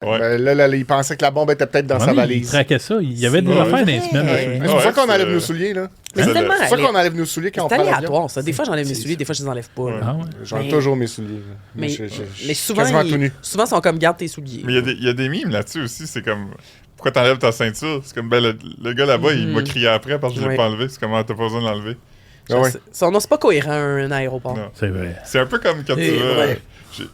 Ouais. Ben, là, il pensait que la bombe était peut-être dans sa Il valise. traquait ça. Il y avait des C'est affaires dans les vrai. semaines. C'est pour ça qu'on enlève nos souliers, là. Mais c'est tellement. C'est pour ça qu'on enlève nos souliers quand on C'est prend l'avion. aléatoire, ça. Des fois, j'enlève mes souliers, des fois, je les enlève pas. là. Ah ouais. J'enlève Mais- toujours mes souliers. là. Mais, Moi, mais souvent, quasiment tout nu. souvent, ils sont comme garde tes souliers. Mais il y a des mimes là-dessus aussi. C'est comme. Pourquoi t'enlèves ta ceinture? C'est comme, ben, le gars là-bas, il m'a crié après parce que je l'ai Ouais. pas enlevé. C'est comme, t'as pas besoin de l'enlever. Ah ouais. Non, c'est pas cohérent, un aéroport. Non. C'est vrai. C'est un peu comme quand tu Et vas. ouais.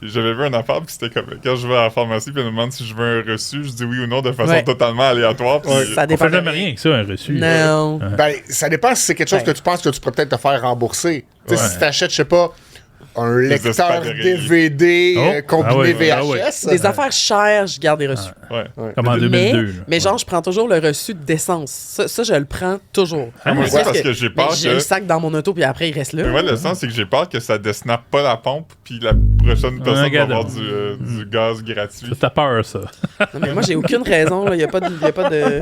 J'avais vu un affaire, puis c'était comme. Quand je vais à la pharmacie, puis on me demande si je veux un reçu, je dis oui ou non de façon Ouais. totalement aléatoire. Puis, Ça On dépend. fait jamais rien que ça, un reçu. Non. Ben, ça dépend si c'est quelque chose Ouais. que tu penses que tu pourrais peut-être te faire rembourser. Tu sais, Ouais. si t'achètes, je sais pas, un lecteur espadrilles. DVD Oh, combiné ah ouais, VHS. Des affaires chères, je garde des reçus. ouais. Comme en 2002. Mais genre, je prends toujours le reçu d'essence. Ça, je le prends toujours. Moi aussi, parce que j'ai peur J'ai que. le sac dans mon auto, puis après, il reste là. Mais moi, le sens, c'est que j'ai peur que ça desnappe pas la pompe, puis la prochaine personne va regarde. avoir du gaz gratuit. Ça, t'as peur, ça. Non, mais moi, j'ai aucune raison. Il n'y a pas de...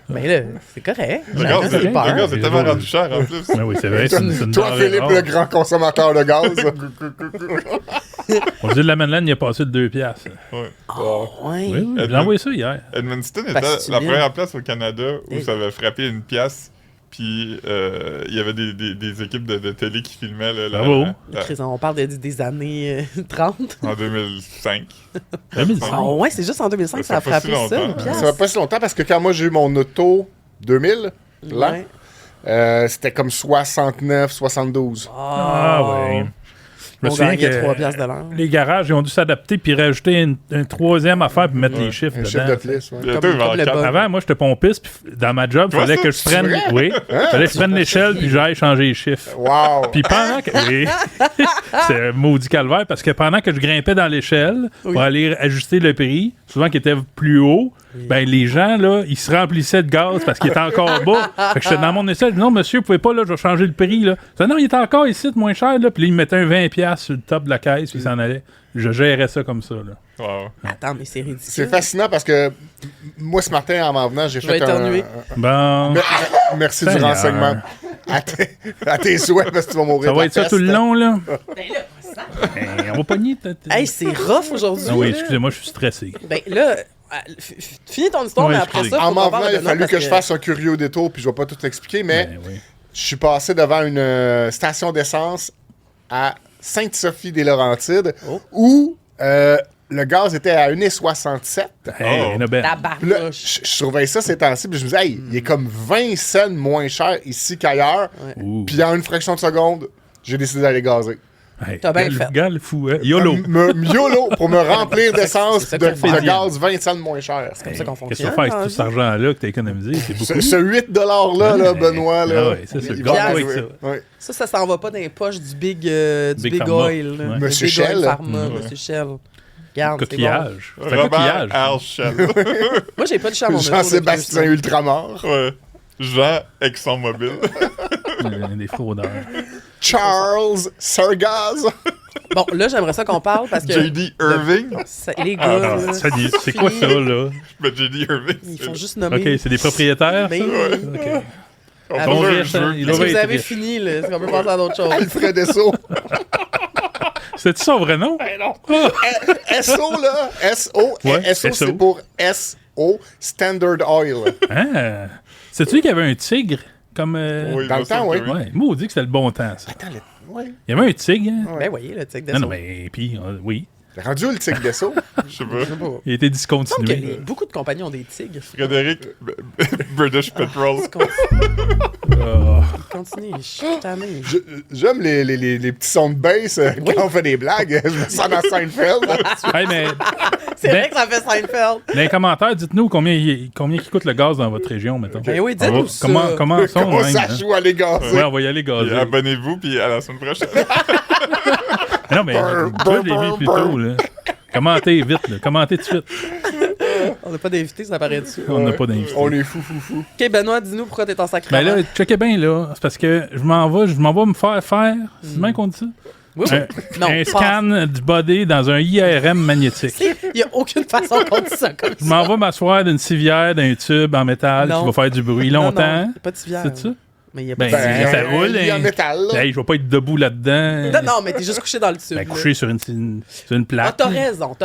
Mais là, c'est correct. Le gaz, Chacun ses peurs. c'est tellement rendu cher en plus. Oui, c'est vrai. C'est une Toi, denrée Philippe, rare. le grand consommateur de gaz. On dit de la Madeleine, il a passé de 2 piastres. Ouais. Ouais. Oui, oui. J'ai envoyé ça hier. Edmundston était Parce que tu la viens. première place au Canada où Hey. ça avait frappé une pièce. Puis il y avait des équipes de télé qui filmaient là, Bravo. Chris, on parle des années 30. en 2005. 2005. Ah ouais, c'est juste en 2005 que ça a Ça fait frappé si ça, longtemps. une Ça pièce. va pas si longtemps parce que quand moi j'ai eu mon auto 2000, là, Ouais. c'était comme 69, 72. Ah ouais. Je me On souviens gagnait 3 que piastres de l'heure. les garages ils ont dû s'adapter puis rajouter une troisième affaire puis mettre les chiffres Un dedans. chiffre de plus. Ouais. Bientôt, Comme- il va y comme avoir le quatre. bas. Avant, moi, j'étais pompiste, puis dans ma job, il Toi, fallait ça, que je prenne... vrai? Oui, fallait que je prenne l'échelle, puis j'aille changer les chiffres. Wow! Puis pendant que... Oui, c'est un maudit calvaire, parce que pendant que je grimpais dans l'échelle Oui. pour aller ajuster le prix, souvent qui était plus haut, ben les gens, là, ils se remplissaient de gaz parce qu'il était encore bas. Fait que j'étais dans mon échelle, je dis, non, monsieur, vous pouvez pas, là, je vais changer le prix, là. Je dis, non, il est encore ici, moins cher, là. Puis là, il me mettait un 20$ sur le top de la caisse, puis il s'en allait. Je gérais ça comme ça, là. Wow. Attends, mais c'est ridicule. C'est fascinant parce que moi, ce matin, en m'en venant, j'ai Je vais fait un... éternuer. Bon, Merci du Seigneur. renseignement. À tes souhaits, parce que tu vas mourir ça de va la être ça peste. tout le long, là. Ben là, ça. Ben, on va pogner. Hey, c'est rough aujourd'hui. Ah oui, là. excusez-moi, je suis stressé. Ben là, finis ton histoire, Ouais, mais après excusez. ça, En faut m'en qu'on parle venant, il a de fallu notre que je fasse un curieux détour, puis je vais pas tout expliquer, mais Ben oui. je suis passé devant une station d'essence à Sainte-Sophie-des-Laurentides Oh. où le gaz était à 1,67. Hey, Oh. il y en a ben. Puis là, Tabarnouche. je surveille ça ces temps-ci, puis je me dis, hey, il est comme 20 cents moins cher ici qu'ailleurs. Ouh. Puis en une fraction de seconde, j'ai décidé d'aller gazer. Hey, T'as bien gars, fait. gars, le fou, hein? YOLO. YOLO pour me remplir d'essence c'est ça de, qu'on fait. de gaz 20 cents moins cher. C'est comme ça qu'on Qu'est-ce que fonctionne. tu vas faire dans avec tout la cet vie. argent-là que tu as économisé? C'est beaucoup. Ce 8$-là, là, Benoît, là. Ah ouais, c'est ça. il Garde-toi va en avec jouer. ça. Ouais. Ça s'en va pas dans les poches du Big Big Pharma. Oil. là. Ouais. Le Monsieur Big Oil Shell. Pharma, Ouais. Monsieur Shell. Regarde, c'est bon. Coquillage. C'est un Robert coquillage. Archel. Moi, j'ai pas de char à mon auto Jean-Sébastien depuis Ultramar. Ouais. Jean ExxonMobil. Des fraudeurs. Charles Sergaz. Bon, là, j'aimerais ça qu'on parle parce que J.D. Irving. les gars, Ah, là, ça dit- c'est quoi ça, là? Mais J.D. Irving. ils font juste OK, nommer. c'est des propriétaires? Ben, OK. On Ah, fait bon, un riche, jeu. hein, il est-ce doit que vous être avez riche. fini, là? Est-ce qu'on peut passer à d'autres choses? Alfred Esso. C'est ça, vrai nom? SO, là. SO. Ouais, SO, SO. c'est pour SO, Standard Oil. Ah! Sais-tu qu'il y avait un tigre? Comme. Oui, Dans le ça, temps, oui. Ouais, moi, on dit que c'était le bon temps, ça. Attends, ouais. Il y avait un tigre, hein? Ben, voyez, le tigre Non, non, d'assaut. mais. Puis, oui. Rendu le tigre d'Esso. Je sais pas. Il a été Il me semble que discontinué. beaucoup de compagnies ont des tigres. Frédéric, British Petrol. Ah. Continue, je suis tanné. J'aime les petits sons de bass quand on fait des blagues. Je me sens dans Seinfeld. Hey, mais. C'est vrai que ça fait Seinfeld. Dans les commentaires, dites-nous combien il coûte le gaz dans votre région, mettons. Ben oui, On va- dites-nous ça. Commençons, Comment même, ça hein. joue à les gazer? Ouais, on va y aller Puis gazer. abonnez-vous, puis à la semaine prochaine. Non, mais moi, je l'ai vu plus tôt, là. Commentez vite, là. Commentez tout de suite. On n'a pas d'invité, ça paraît dessus. On n'a pas d'invité. On est fou. Ok, Benoît, dis-nous pourquoi t'es en sacré. Ben là, checkez bien, là. C'est parce que je m'en vais me faire c'est bien qu'on dit ça? oui, oui. Non, un passe. scan du body dans un IRM magnétique. Il n'y a aucune façon qu'on dise ça comme Je ça. m'en vais m'asseoir d'une civière d'un tube en métal Non. qui va faire du bruit Non, longtemps. non, c'est pas de civière. C'est ça? Mais il y a pas Ben, de... ça roule, il est en hein. métal, là. Hey, je vais pas être debout là-dedans. Non, mais t'es juste couché dans le tube. Ben, là. couché sur une plaque. Ah, t'as raison.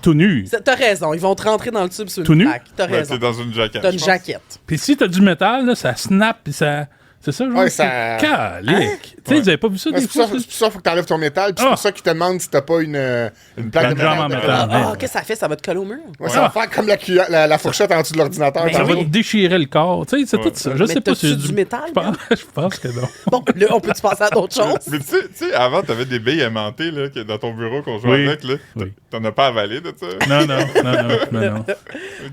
Tout nu. T'as raison, ils vont te rentrer dans le tube sur Tout une nu? plaque. T'as Ben, raison. t'es dans une jaquette. T'as une je pense. jaquette. Puis si t'as du métal, là, ça snap, puis ça... C'est ça, genre? Ouais, ça- Calique. Tu sais, vous avez pas vu ça Ouais, des c'est pour fois? ça qu'il faut que tu enlèves ton métal, puis c'est Ah. pour ça qu'ils te demandent si t'as pas une plaque Une de jambe en métal. métal. Ah, Ouais. qu'est-ce que ça fait? Ça va te coller au mur? Ouais, ça va faire comme la fourchette en dessous de l'ordinateur. Mais Ça va oui. te déchirer le corps. Tu sais, c'est tout ça. Je Mais sais pas t'as-tu si du métal, Je pense que non. Bon, là, on peut-tu passer à d'autres choses? Mais tu sais, avant, t'avais des billes aimantées là, dans ton bureau qu'on jouait Oui. avec. Là. Oui. T'en as pas avalé de ça? Non.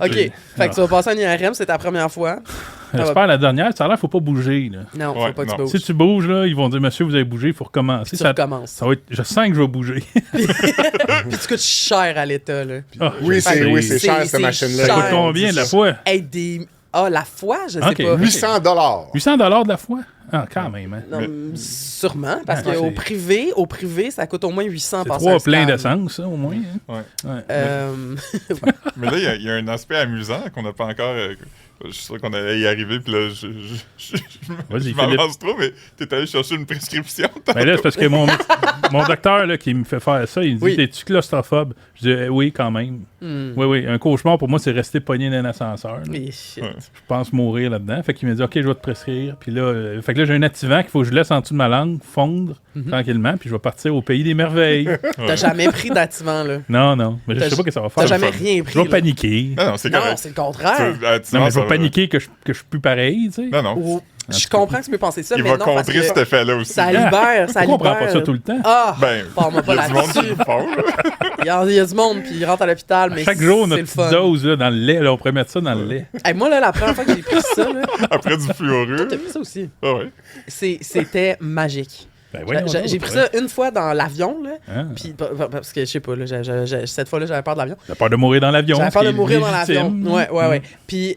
OK. Fait que tu vas passer en IRM, c'est ta première fois. J'espère la dernière. Ça a l'air qu'il faut pas bouger. Là. Non, Ouais, faut pas que tu non. bouges. Si tu bouges, là, ils vont dire, monsieur, vous avez bougé, il faut recommencer. Tu recommences. Ça va être... Je sens que je vais bouger. Puis tu coûtes cher à l'État, là. Ah, Oui, je c'est sais. oui, c'est cher, C'est cette machine-là. Ça cher. coûte combien de la fois? Hey, des... Ah, la foi, je sais Ok, pas. 800 $800 de la fois? Ah, quand même, hein. Non, sûrement, parce Ouais, qu'au c'est- privé, ça coûte au moins 800 C'est par 3 pleins scan. d'essence, ça, au moins. hein. Ouais. Ouais. Mais là, il y a un aspect amusant qu'on n'a pas encore. Je suis sûr qu'on allait y arriver, puis là, Vas-y, je m'avance trop, mais t'es allé chercher une prescription. Ben là, c'est parce que mon docteur là, qui me fait faire ça, il me dit Oui. t'es-tu claustrophobe? Je dis oui, quand même. Hmm. Oui, un cauchemar pour moi, c'est rester pogné dans un ascenseur. là. Mais shit. Ouais. Je pense mourir là-dedans. Fait qu'il m'a dit ok, je vais te prescrire. Puis là, fait que là, j'ai un activant qu'il faut que je laisse en dessous de ma langue fondre tranquillement, puis je vais partir au pays des merveilles. T'as jamais pris d'activant, là. Non, mais je T'as- sais pas ce que ça va faire. T'as jamais fun. rien pris. Je vais là. paniquer. Non, c'est Non, correct. c'est le contraire. Non, mais je vais paniquer que je suis plus pareil, tu sais. Non, non. Ou- je comprends que tu peux penser ça, Il mais va non, parce contrer que cet effet-là aussi. ça libère, ça Pourquoi on libère. prend pas ça tout le temps? Ah! Ben, Parle-moi pas il y a du monde qui là-dessus. le font, là. Il y a du monde, puis il rentre à l'hôpital, mais Chaque jour, c'est notre le petite fun. dose là, dans le lait, là, on pourrait mettre ça dans le lait. Hey, moi, là, la première fois que j'ai pris ça, là, Après du fluorure. t'as pris ça aussi. Ah ouais. C'était magique. Ben, voyons donc, J'ai pris ouais. ça une fois dans l'avion, là. Ah. Puis, parce que je sais pas, là, cette fois-là, j'avais peur de l'avion. T'as peur de mourir dans l'avion. J'avais ce peur qui de est mourir dans l'avion. légitime. Ouais. Puis,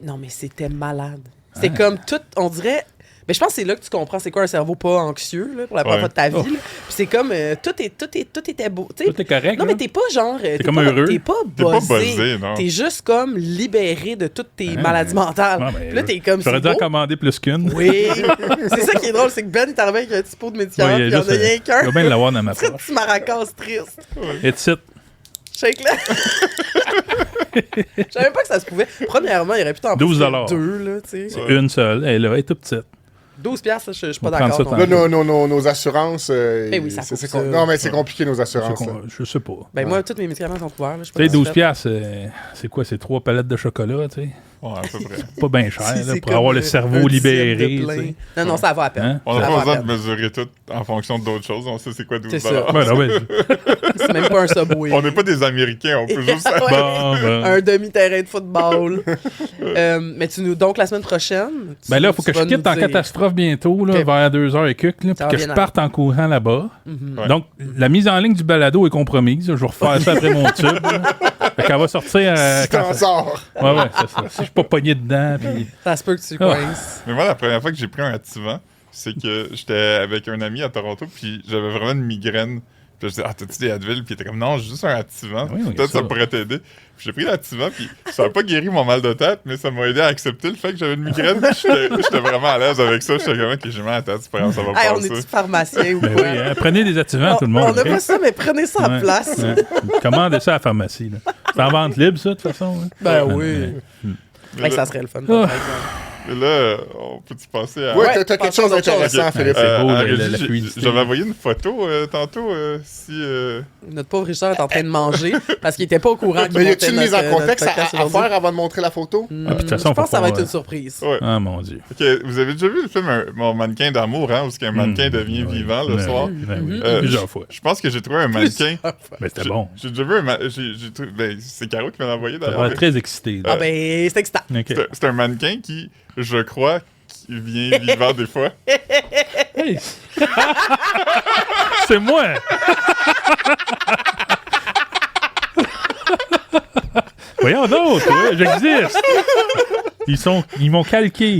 non, mais c'était malade. C'est comme tout, on dirait. Mais je pense que c'est là que tu comprends c'est quoi un cerveau pas anxieux, là, pour la première fois de ta vie. Oh. là. Puis c'est comme, tout était beau. Tu sais, Tout est correct. non, là. mais t'es pas genre. T'es comme pas, heureux. T'es pas T'es pas buzzé. buzzé, non. T'es juste comme libéré de toutes tes Ah, maladies mentales. Ouais, ben, Puis là, t'es comme. J'aurais c'est dû en beau. commander plus qu'une. Oui. C'est ça qui est drôle, c'est que Ben est arrivé avec un petit pot de médicaments, Ouais, puis il y en a rien Il qu'un. va bien l'avoir dans ma C'est un poche. petit maracas triste. It's it. Shake là. Je savais pas que ça se pouvait. Premièrement, il aurait pu t'en 12 prendre deux, là, tu sais. C'est une seule. Elle est là, elle est toute petite. 12 piastres, je suis On pas va d'accord. prendre ça non. tantôt. Là, nos assurances. Eh oui, ça c'est coûte ça. non, mais c'est compliqué, nos C'est assurances. là. Je sais pas. Ben moi, tous mes médicaments sont couverts. Là, je suis Tu sais, pas 12 satisfaite. piastres, c'est quoi? C'est 3 palettes de chocolat, tu sais. Ouais, à peu près. Pas bien cher, C'est là, pour comme avoir le un cerveau dixième de libéré, plein. tu sais. Non, non, ça va à peine. Hein? On Ça n'a va pas à besoin peine. de mesurer tout en fonction d'autres choses. On sait c'est quoi 12 C'est ça. $. Ouais, non, ouais. C'est même pas un Subway. On n'est pas des Américains, on peut juste... Ouais. Bon. Un demi-terrain de football. Mais donc, la semaine prochaine... Ben là, il faut que tu je vas quitte nous en dire. catastrophe bientôt, là, Ok. vers 2h et quelques, là, Ça puis va que je bien parte en courant là-bas. Ouais. Donc, la mise en ligne du balado est compromise. Je vais refaire ça après mon tube. là. Fait qu'elle va sortir Si quand t'en ça... sors. Ouais, c'est ça. Si je suis pas pogné dedans, puis... Ça se peut que tu Ah. coinces. Mais moi, la première fois que j'ai pris un activant, c'est que j'étais avec un ami à Toronto, puis j'avais vraiment une migraine. Puis je disais, t'as-tu des Advil? Puis il était comme, non, j'ai juste un activant. Oui, Peut-être ça. ça pourrait t'aider. Puis j'ai pris l'activant, puis ça n'a pas guéri mon mal de tête, mais ça m'a aidé à accepter le fait que j'avais une migraine. Puis j'étais vraiment à l'aise avec ça. J'étais comme, ok, j'ai mal à la tête, c'est pas grave, ça va Hey, on passer. est-tu pharmacien ou Ben quoi? oui, hein, prenez des activants, tout le monde. On n'a ok? pas ça, mais prenez ça en Ouais, place. ouais. Commandez ça à la pharmacie. là. C'est en vente libre, ça, de toute façon. hein? Ben Ouais, oui. ouais. Mais Fait que là, ça serait le fun. Ah. par exemple. mais là, on peut-tu passer à... Ouais, Ouais, t'as quelque passons chose à autre chose. d'intéressant, Ok. Philippe. C'est beau, à la Régie, fluidité. j'avais envoyé une photo tantôt, si... Notre pauvre Richard est en train de manger parce qu'il était pas au courant qu'il Mais y montait a-t-il une mise notre- en notre contexte podcast à aujourd'hui. faire avant de montrer la photo? Ah, puis de toute façon, Je pense que ça faut va pas, être une surprise. Ouais. Ah, mon Dieu. Ok, vous avez déjà vu le film Mon mannequin d'amour, hein, où un mannequin devient Ouais. vivant le Ouais, soir? ouais, oui. Euh, Plusieurs fois. Je pense que j'ai trouvé un mannequin... Mais c'était J'ai- bon. J'ai déjà vu un j'ai trouvé... Ben, c'est Caro qui m'a envoyé Ça d'ailleurs. va très excité. là. Ah ben, c'est excitant. Ok. C'est un mannequin qui, je crois, qui vient vivant des fois. Hey. C'est moi! Voyons donc, toi, j'existe! Ils m'ont calqué.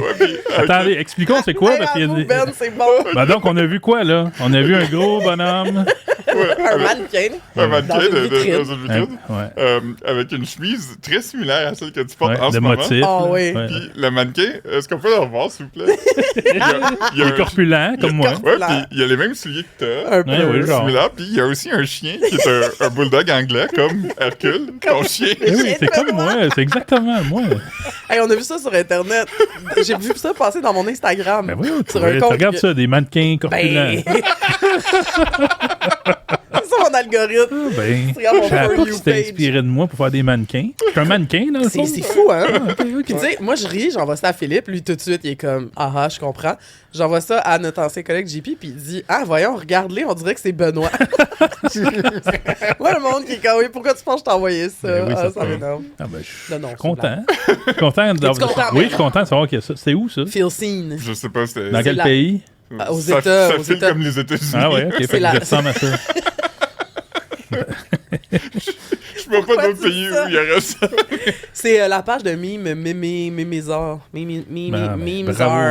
Attendez, expliquons c'est quoi, Hey, parce qu'il y a bravo, des... Ben, c'est bon. Ben donc, on a vu quoi, là? On a vu un gros bonhomme Un mannequin. Un mannequin Dans une vitrine. dans une vitrine. Ouais. Avec une chemise très similaire à celle que tu portes Ouais, en ce de moment. motifs. Ah là. oui. Ouais. Puis le mannequin, est-ce qu'on peut le revoir, s'il vous plaît? Il y a Il est corpulent, comme moi. Ouais, puis il y a les mêmes souliers que t'as. Un Ouais, peu. oui, genre. Similaire, puis il y a aussi un chien qui est un bulldog anglais, comme Hercule, ton chien. Eh oui, c'est comme moi, c'est exactement moi. Hey, on a vu ça sur Internet. J'ai vu ça passer dans mon Instagram. Ben oui, tu Sur un compte regardes que- ça, des mannequins corpulents. Ben... c'est ça mon algorithme. Ben, Regarde mon je savais For pas You que c'était page. inspiré de moi pour faire des mannequins. Je suis un mannequin, dans le fond. C'est fou, hein? Ok, ok. Puis tu sais, moi je ris, j'envoie ça à Philippe, lui tout de suite il est comme ah je comprends. J'envoie ça à notre ancien collègue JP puis il dit ah voyons regarde-les, on dirait que c'est Benoît. Moi le monde qui est comme oui pourquoi tu penses que je t'ai envoyé ça? Ben oui, Ah, ça ça fait. m'énerve. Ah ben, je Non, non, suis c'est content. Je suis content d'avoir. content, Oui, mais- je suis content de savoir qu'il y a ça. C'est où, ça? Feel seen. Je sais pas, c'était. Dans quel la- pays? Ah, aux ça, États, ça aux file États. comme les États-Unis. Ah ouais, ok. Fait que la- je ressemble à ça. Je vois pas Pourquoi d'autres tu pays dis ça? où il y aurait ça. C'est la page de Mimizar. Mimizar.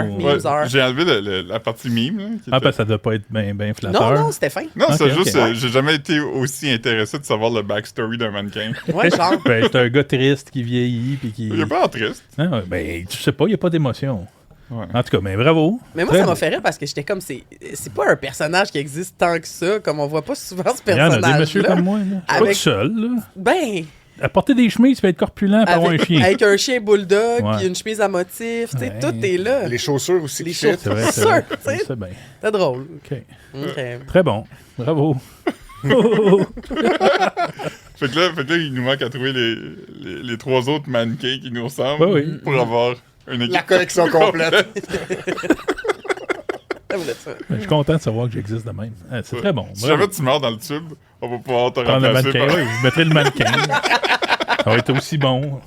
bravo. Ouais, j'ai enlevé la partie mime. Là, qui Ah, était- ben ça doit pas être bien Non, flatteur. non, c'était fin. Non, Ok, c'est juste, ok. j'ai jamais été aussi intéressé de savoir le backstory d'un mannequin. Ouais, genre. Ben, c'est un gars triste qui vieillit puis qui. Il est pas en triste. Ah, ouais, ben, tu sais pas, il n'y a pas d'émotion. Ouais. En tout cas, ben bravo. Mais moi, Très ça m'a bon. fait rire parce que j'étais comme, c'est pas un personnage qui existe tant que ça, comme on voit pas souvent ce Il y en a personnage. des messieurs comme moi. Là. Je suis Avec- pas tout seul. Là. Ben, À porter des chemises, tu vas être corpulent pour avoir un chien. avec un chien bulldog, Ouais. puis une chemise à motif, tu sais, Ouais. tout est là. Les chaussures aussi Les qui fit. C'est vrai, c'est sûr, vrai. tu sais. C'est bien. C'est drôle. OK. Ok. Très bon. Bravo. Fait que là, il nous manque à trouver les trois autres mannequins qui nous ressemblent Ouais, oui. pour avoir une équipe. La collection complète. Ça voulait ça. Je suis content de savoir que j'existe de même. Ah, c'est très bon. Si Bravo. jamais tu meurs dans le tube, on va pouvoir te Prendre le remplacer mannequin. par... Oui, je mettrai le mannequin. Ça va être aussi bon.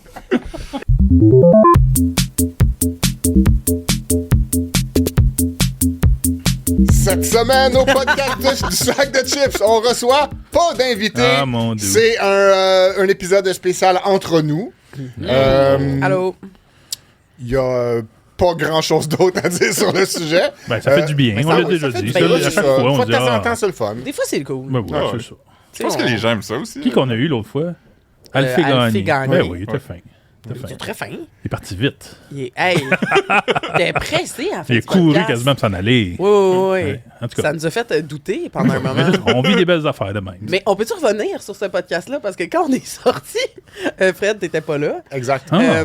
Cette semaine, au podcast du sac de chips, on reçoit pas d'invité. Ah, mon Dieu. C'est un épisode spécial entre nous. Allô? Il y a pas grand-chose d'autre à dire sur le sujet. Ben, ça fait du bien. mais On ça- l'a ça déjà fait dit. du Ça, bien, à c'est chaque ça. fois, Une on fois dit de temps en ah, temps, c'est le fun. Des fois, c'est le cool. ben oui, Ah ouais. c'est ça. Je pense que les gens aiment ça aussi. Qui qu'on a eu l'autre fois? Alphée Alphée Gagné. Gagné. Ben oui, il était Ouais. fin. Il est très fin. Il est parti vite. Hey! T'es pressé à faire Il a couru quasiment pour s'en aller. Oui, oui, oui. Ouais. En tout cas, Ça nous a fait douter pendant un moment. on vit des belles affaires de même. Mais on peut-tu revenir sur ce podcast-là? Parce que quand on est sorti, Fred, t'étais pas là. Exact. Ah.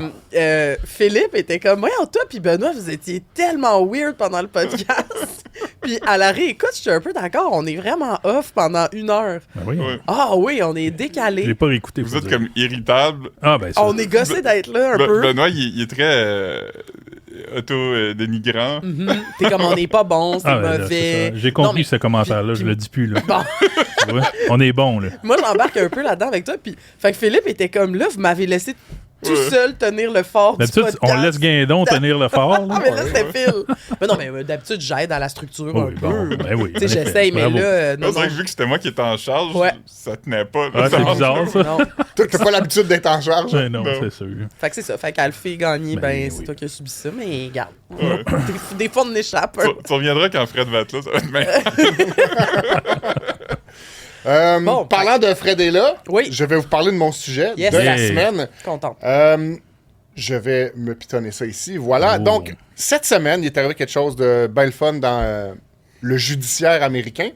Philippe était comme, voyons, toi puis Benoît, vous étiez tellement weird pendant le podcast. Puis à la réécoute, je suis un peu d'accord, on est vraiment off pendant 1 heure. Ben oui, Ouais. Ah oui, on est je l'ai décalé. pas réécouté. Vous faut êtes dire. comme irritable. Ah, ben ça. On est gossé d'être là un peu. Benoît, il est très auto-dénigrant. Mhm. T'es comme, on n'est pas bon, c'est Ah, ben là, mauvais. c'est ça. J'ai Non, compris mais- ce commentaire-là, puis- je le dis plus. Là. Bon. Tu vois? On est bon, là. Moi, j'embarque un peu là-dedans avec toi. Puis, fait que Philippe était comme là, vous m'avez laissé tout Ouais. seul tenir le fort du D'habitude, podcast. on laisse Guindon tenir le fort. Ah, Là. mais là, c'était Phil. Mais non, mais d'habitude, j'aide à la structure un Oui, peu. bon, ben oui. Tu sais, en effet. j'essaye, mais Bravo. là, Là, non, c'est vrai non. que vu que c'était moi qui étais en charge, Ouais. ça tenait pas. Ah, c'est bizarre, ça. Non. T'as pas l'habitude d'être en charge. Ouais, non, Non. c'est sûr. Fait que c'est ça. Fait qu'Alphée gagné, Ben c'est oui. toi qui as subi ça, mais regarde. Ouais. Des fois, on échappe. Tu reviendras quand Fred va être là, ça va être meilleur. Bon, Parlant de Fred est là, Oui. je vais vous parler de mon sujet Yes. de la Hey. semaine. Contente. Je vais me pitonner ça ici. Voilà. Oh. Donc, cette semaine, il est arrivé quelque chose de bien le fun dans le judiciaire américain.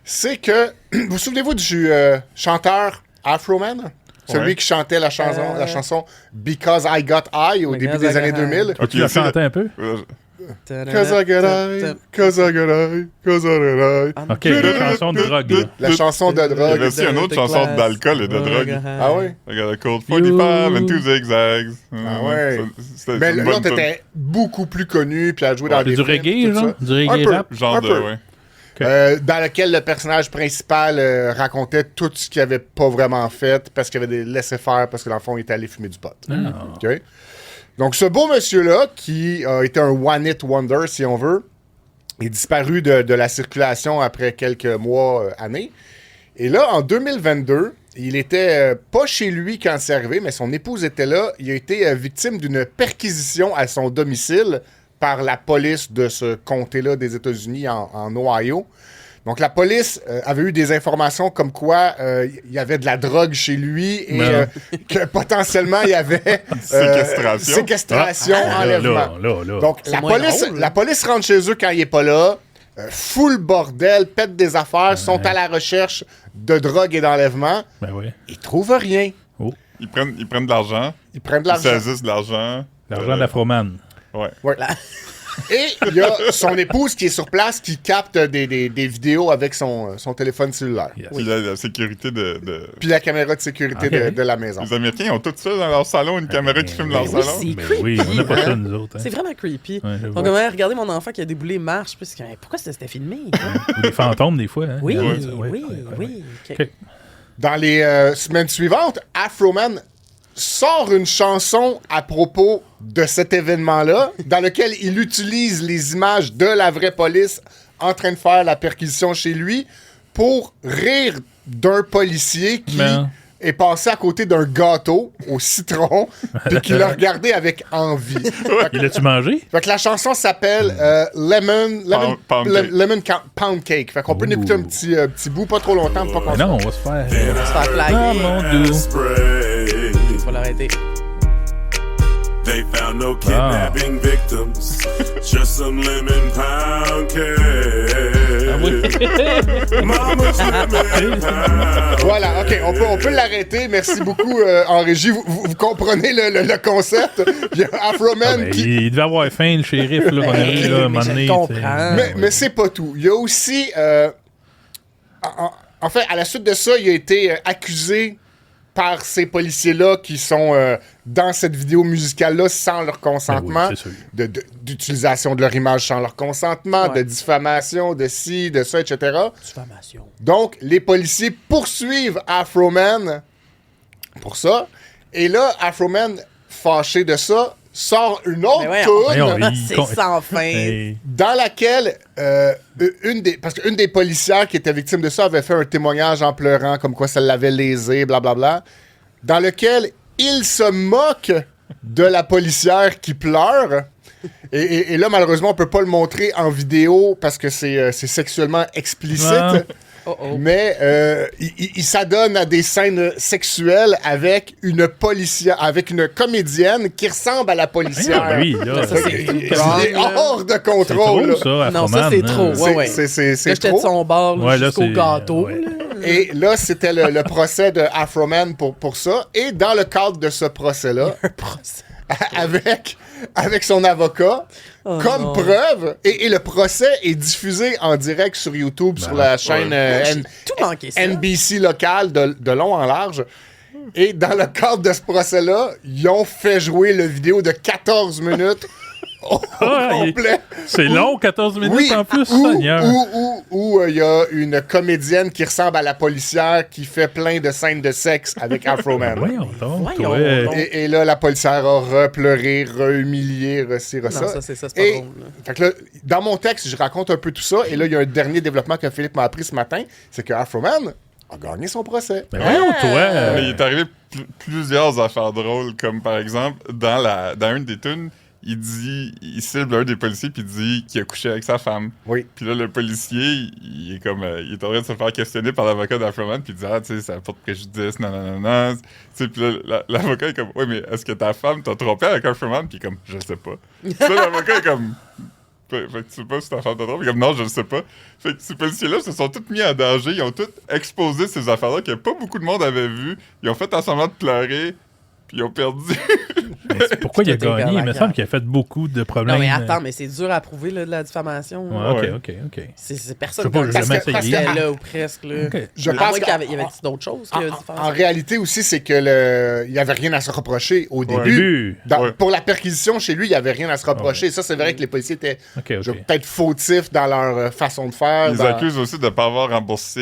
C'est que, vous souvenez-vous du chanteur Afroman? Celui Ouais. qui chantait la chanson Because I Got High au début Because des I années Got 2000. Tu l'as chanté un peu? Cause I got high, cause I got high, cause I got high. Ok, la chanson de drogue. Là. La chanson de Il y avait drogue. aussi une autre chanson d'alcool et de drogue. Ah oui? I got a cold 45 and 2 zigzags. Ah ouais. C'était Mais une l'autre bonne était beaucoup plus connu, puis elle jouait dans C'est des du films, reggae, tout genre? ça. Du reggae Un peu. rap? tune. Genre Un de, peu. ouais. Dans lequel le personnage principal racontait tout ce qu'il avait pas vraiment fait parce qu'il avait des laissés-faire parce que dans le fond, il était allé fumer du pot. Ah. OK? Donc, ce beau monsieur-là, qui a été un one-hit wonder, si on veut, est disparu de la circulation après quelques mois, années. Et là, en 2022, il était pas chez lui quand c'est arrivé, mais son épouse était là. Il a été victime d'une perquisition à son domicile par la police de ce comté-là des États-Unis en Ohio. Donc, la police avait eu des informations comme quoi il y avait de la drogue chez lui et que potentiellement il y avait séquestration, enlèvement. Donc, la police rentre chez eux quand il est pas là, full bordel, pète des affaires, sont à la recherche de drogue et d'enlèvement. Ben oui. Ils trouvent rien. Oh. Ils prennent de l'argent. Ils prennent de Ils l'argent. saisissent de l'argent. L'argent d'Afroman. Ouais. Ouais. Et il y a son épouse qui est sur place qui capte des vidéos avec son téléphone cellulaire. Yes. Puis la sécurité de... Puis la caméra de sécurité de la maison. Les Américains ont tout ça dans leur salon, une caméra qui filme leur oui, salon. c'est Ben creepy, oui, on n'a pas hein. ça, nous autres. Hein. C'est vraiment creepy. Ouais, j'avoue. Donc, regardez mon enfant qui a déboulé marche. Puis, pourquoi c'était filmé? Hein? Ou des fantômes, des fois. Hein. Oui, Ouais, oui, ouais. oui. Ok. Ok. Dans les semaines suivantes, Afroman sort une chanson à propos de cet événement-là, dans lequel il utilise les images de la vraie police en train de faire la perquisition chez lui pour rire d'un policier qui est passé à côté d'un gâteau au citron puis qui l'a regardé avec envie. Il l'a-tu mangé? Fait que la chanson s'appelle Lemon Pound Cake. Fait qu'on peut écouter un petit bout, pas trop longtemps, pas qu'on Non, on va se faire. On va se faire Ah, flaguer. mon doux. Faut l'arrêter. They found no kidnapping victims, just some lemon pound cake. Mama's lemon pound. Voilà, OK, on peut l'arrêter. Merci beaucoup en régie. Vous comprenez le concept. Il y a Afroman qui... Il devait avoir faim, le shérif, là, qu'on a vu, là, à un moment donné, je comprends. Mais c'est pas tout. Il y a aussi... en fait, à la suite de ça, il a été accusé par ces policiers-là qui sont dans cette vidéo musicale-là sans leur consentement, Ben oui, c'est sûr. d'utilisation de leur image sans leur consentement, Ouais. de diffamation, de ci, de ça, etc. Diffamation. Donc, les policiers poursuivent Afroman pour ça. Et là, Afroman, fâché de ça, sort une autre Mais voyons, toune il- C'est sans fin. Hey. dans laquelle parce qu'une des policières qui était victime de ça avait fait un témoignage en pleurant comme quoi ça l'avait lésé, blablabla, dans lequel il se moque de la policière qui pleure. Et là, malheureusement, on peut pas le montrer en vidéo parce que c'est sexuellement explicite. Ah. Oh oh. Mais il s'adonne à des scènes sexuelles avec une policière, avec une comédienne qui ressemble à la policière. Ah, oui, là. Ça, c'est Il tout wrong, est là. hors de C'est contrôle. là. trop, ça, Non, ça, Afroman, c'est hein. trop. Ouais, ouais. C'est Là, j'étais de trop. son bord là, Ouais, là, jusqu'au c'est- gâteau. ouais. là. Et là, c'était le procès de Afroman pour ça. Et dans le cadre de ce procès-là, Un procès. avec son avocat, Oh comme non. preuve, et le procès est diffusé en direct sur YouTube, sur la chaîne J'ai tout manqué ça. NBC locale de long en large. Et dans le cadre de ce procès-là, ils ont fait jouer le vidéo de 14 minutes au Ah, complet. C'est long, 14 minutes en plus, où Seigneur. il y a une comédienne qui ressemble à la policière qui fait plein de scènes de sexe avec Afroman. Voyons donc, Voyons ouais. donc. Et là, la policière a repleuré, re-humilié, re-ci, Non, re-ça. ça, c'est ça, c'est pas Et, drôle. là. fait que là, dans mon texte, je raconte un peu tout ça. Et là, il y a un dernier développement que Philippe m'a appris ce matin. C'est que Afroman a gagné son procès. Ben voyons, toi. Mais il est arrivé plusieurs affaires drôles, comme par exemple, dans une des tunes, il cible un des policiers puis il dit qu'il a couché avec sa femme. Oui. Puis là, le policier, il est comme, il est en train de se faire questionner par l'avocat d'Afroman puis il dit, ah, tu sais, ça porte préjudice, non. Tu sais, puis là, l'avocat est comme, oui, mais est-ce que ta femme t'a trompé avec Afroman? Puis il est comme, je sais pas. Puis là, l'avocat est comme, fait que tu sais pas si ta femme t'a trompé? Puis comme, non, je le sais pas. Fait que ces policiers-là se sont tous mis en danger, ils ont tous exposé ces affaires-là que pas beaucoup de monde avait vues. Ils ont fait un semblant de pleurer, puis ils ont perdu. Mais c'est pourquoi il a Tout est gagné? Il me hyper semble qu'il a fait beaucoup de problèmes. Non, mais attends, mais c'est dur à prouver là, de la diffamation. là. Ouais, Ouais. ok. C'est personne Je sais pas, qui j'ai a jamais parce que- essayé. parce que- là ou presque. Là. Ok. Je À pense moins qu'il y qu'en- avait, il y avait d'autres choses que en réalité aussi, c'est que il y avait rien à se reprocher au début. Début. Ouais. Pour la perquisition chez lui, il y avait rien à se reprocher. Ça, c'est vrai que les policiers étaient Ok. peut-être fautifs dans leur façon de faire. Ils dans- accusent aussi de ne pas avoir remboursé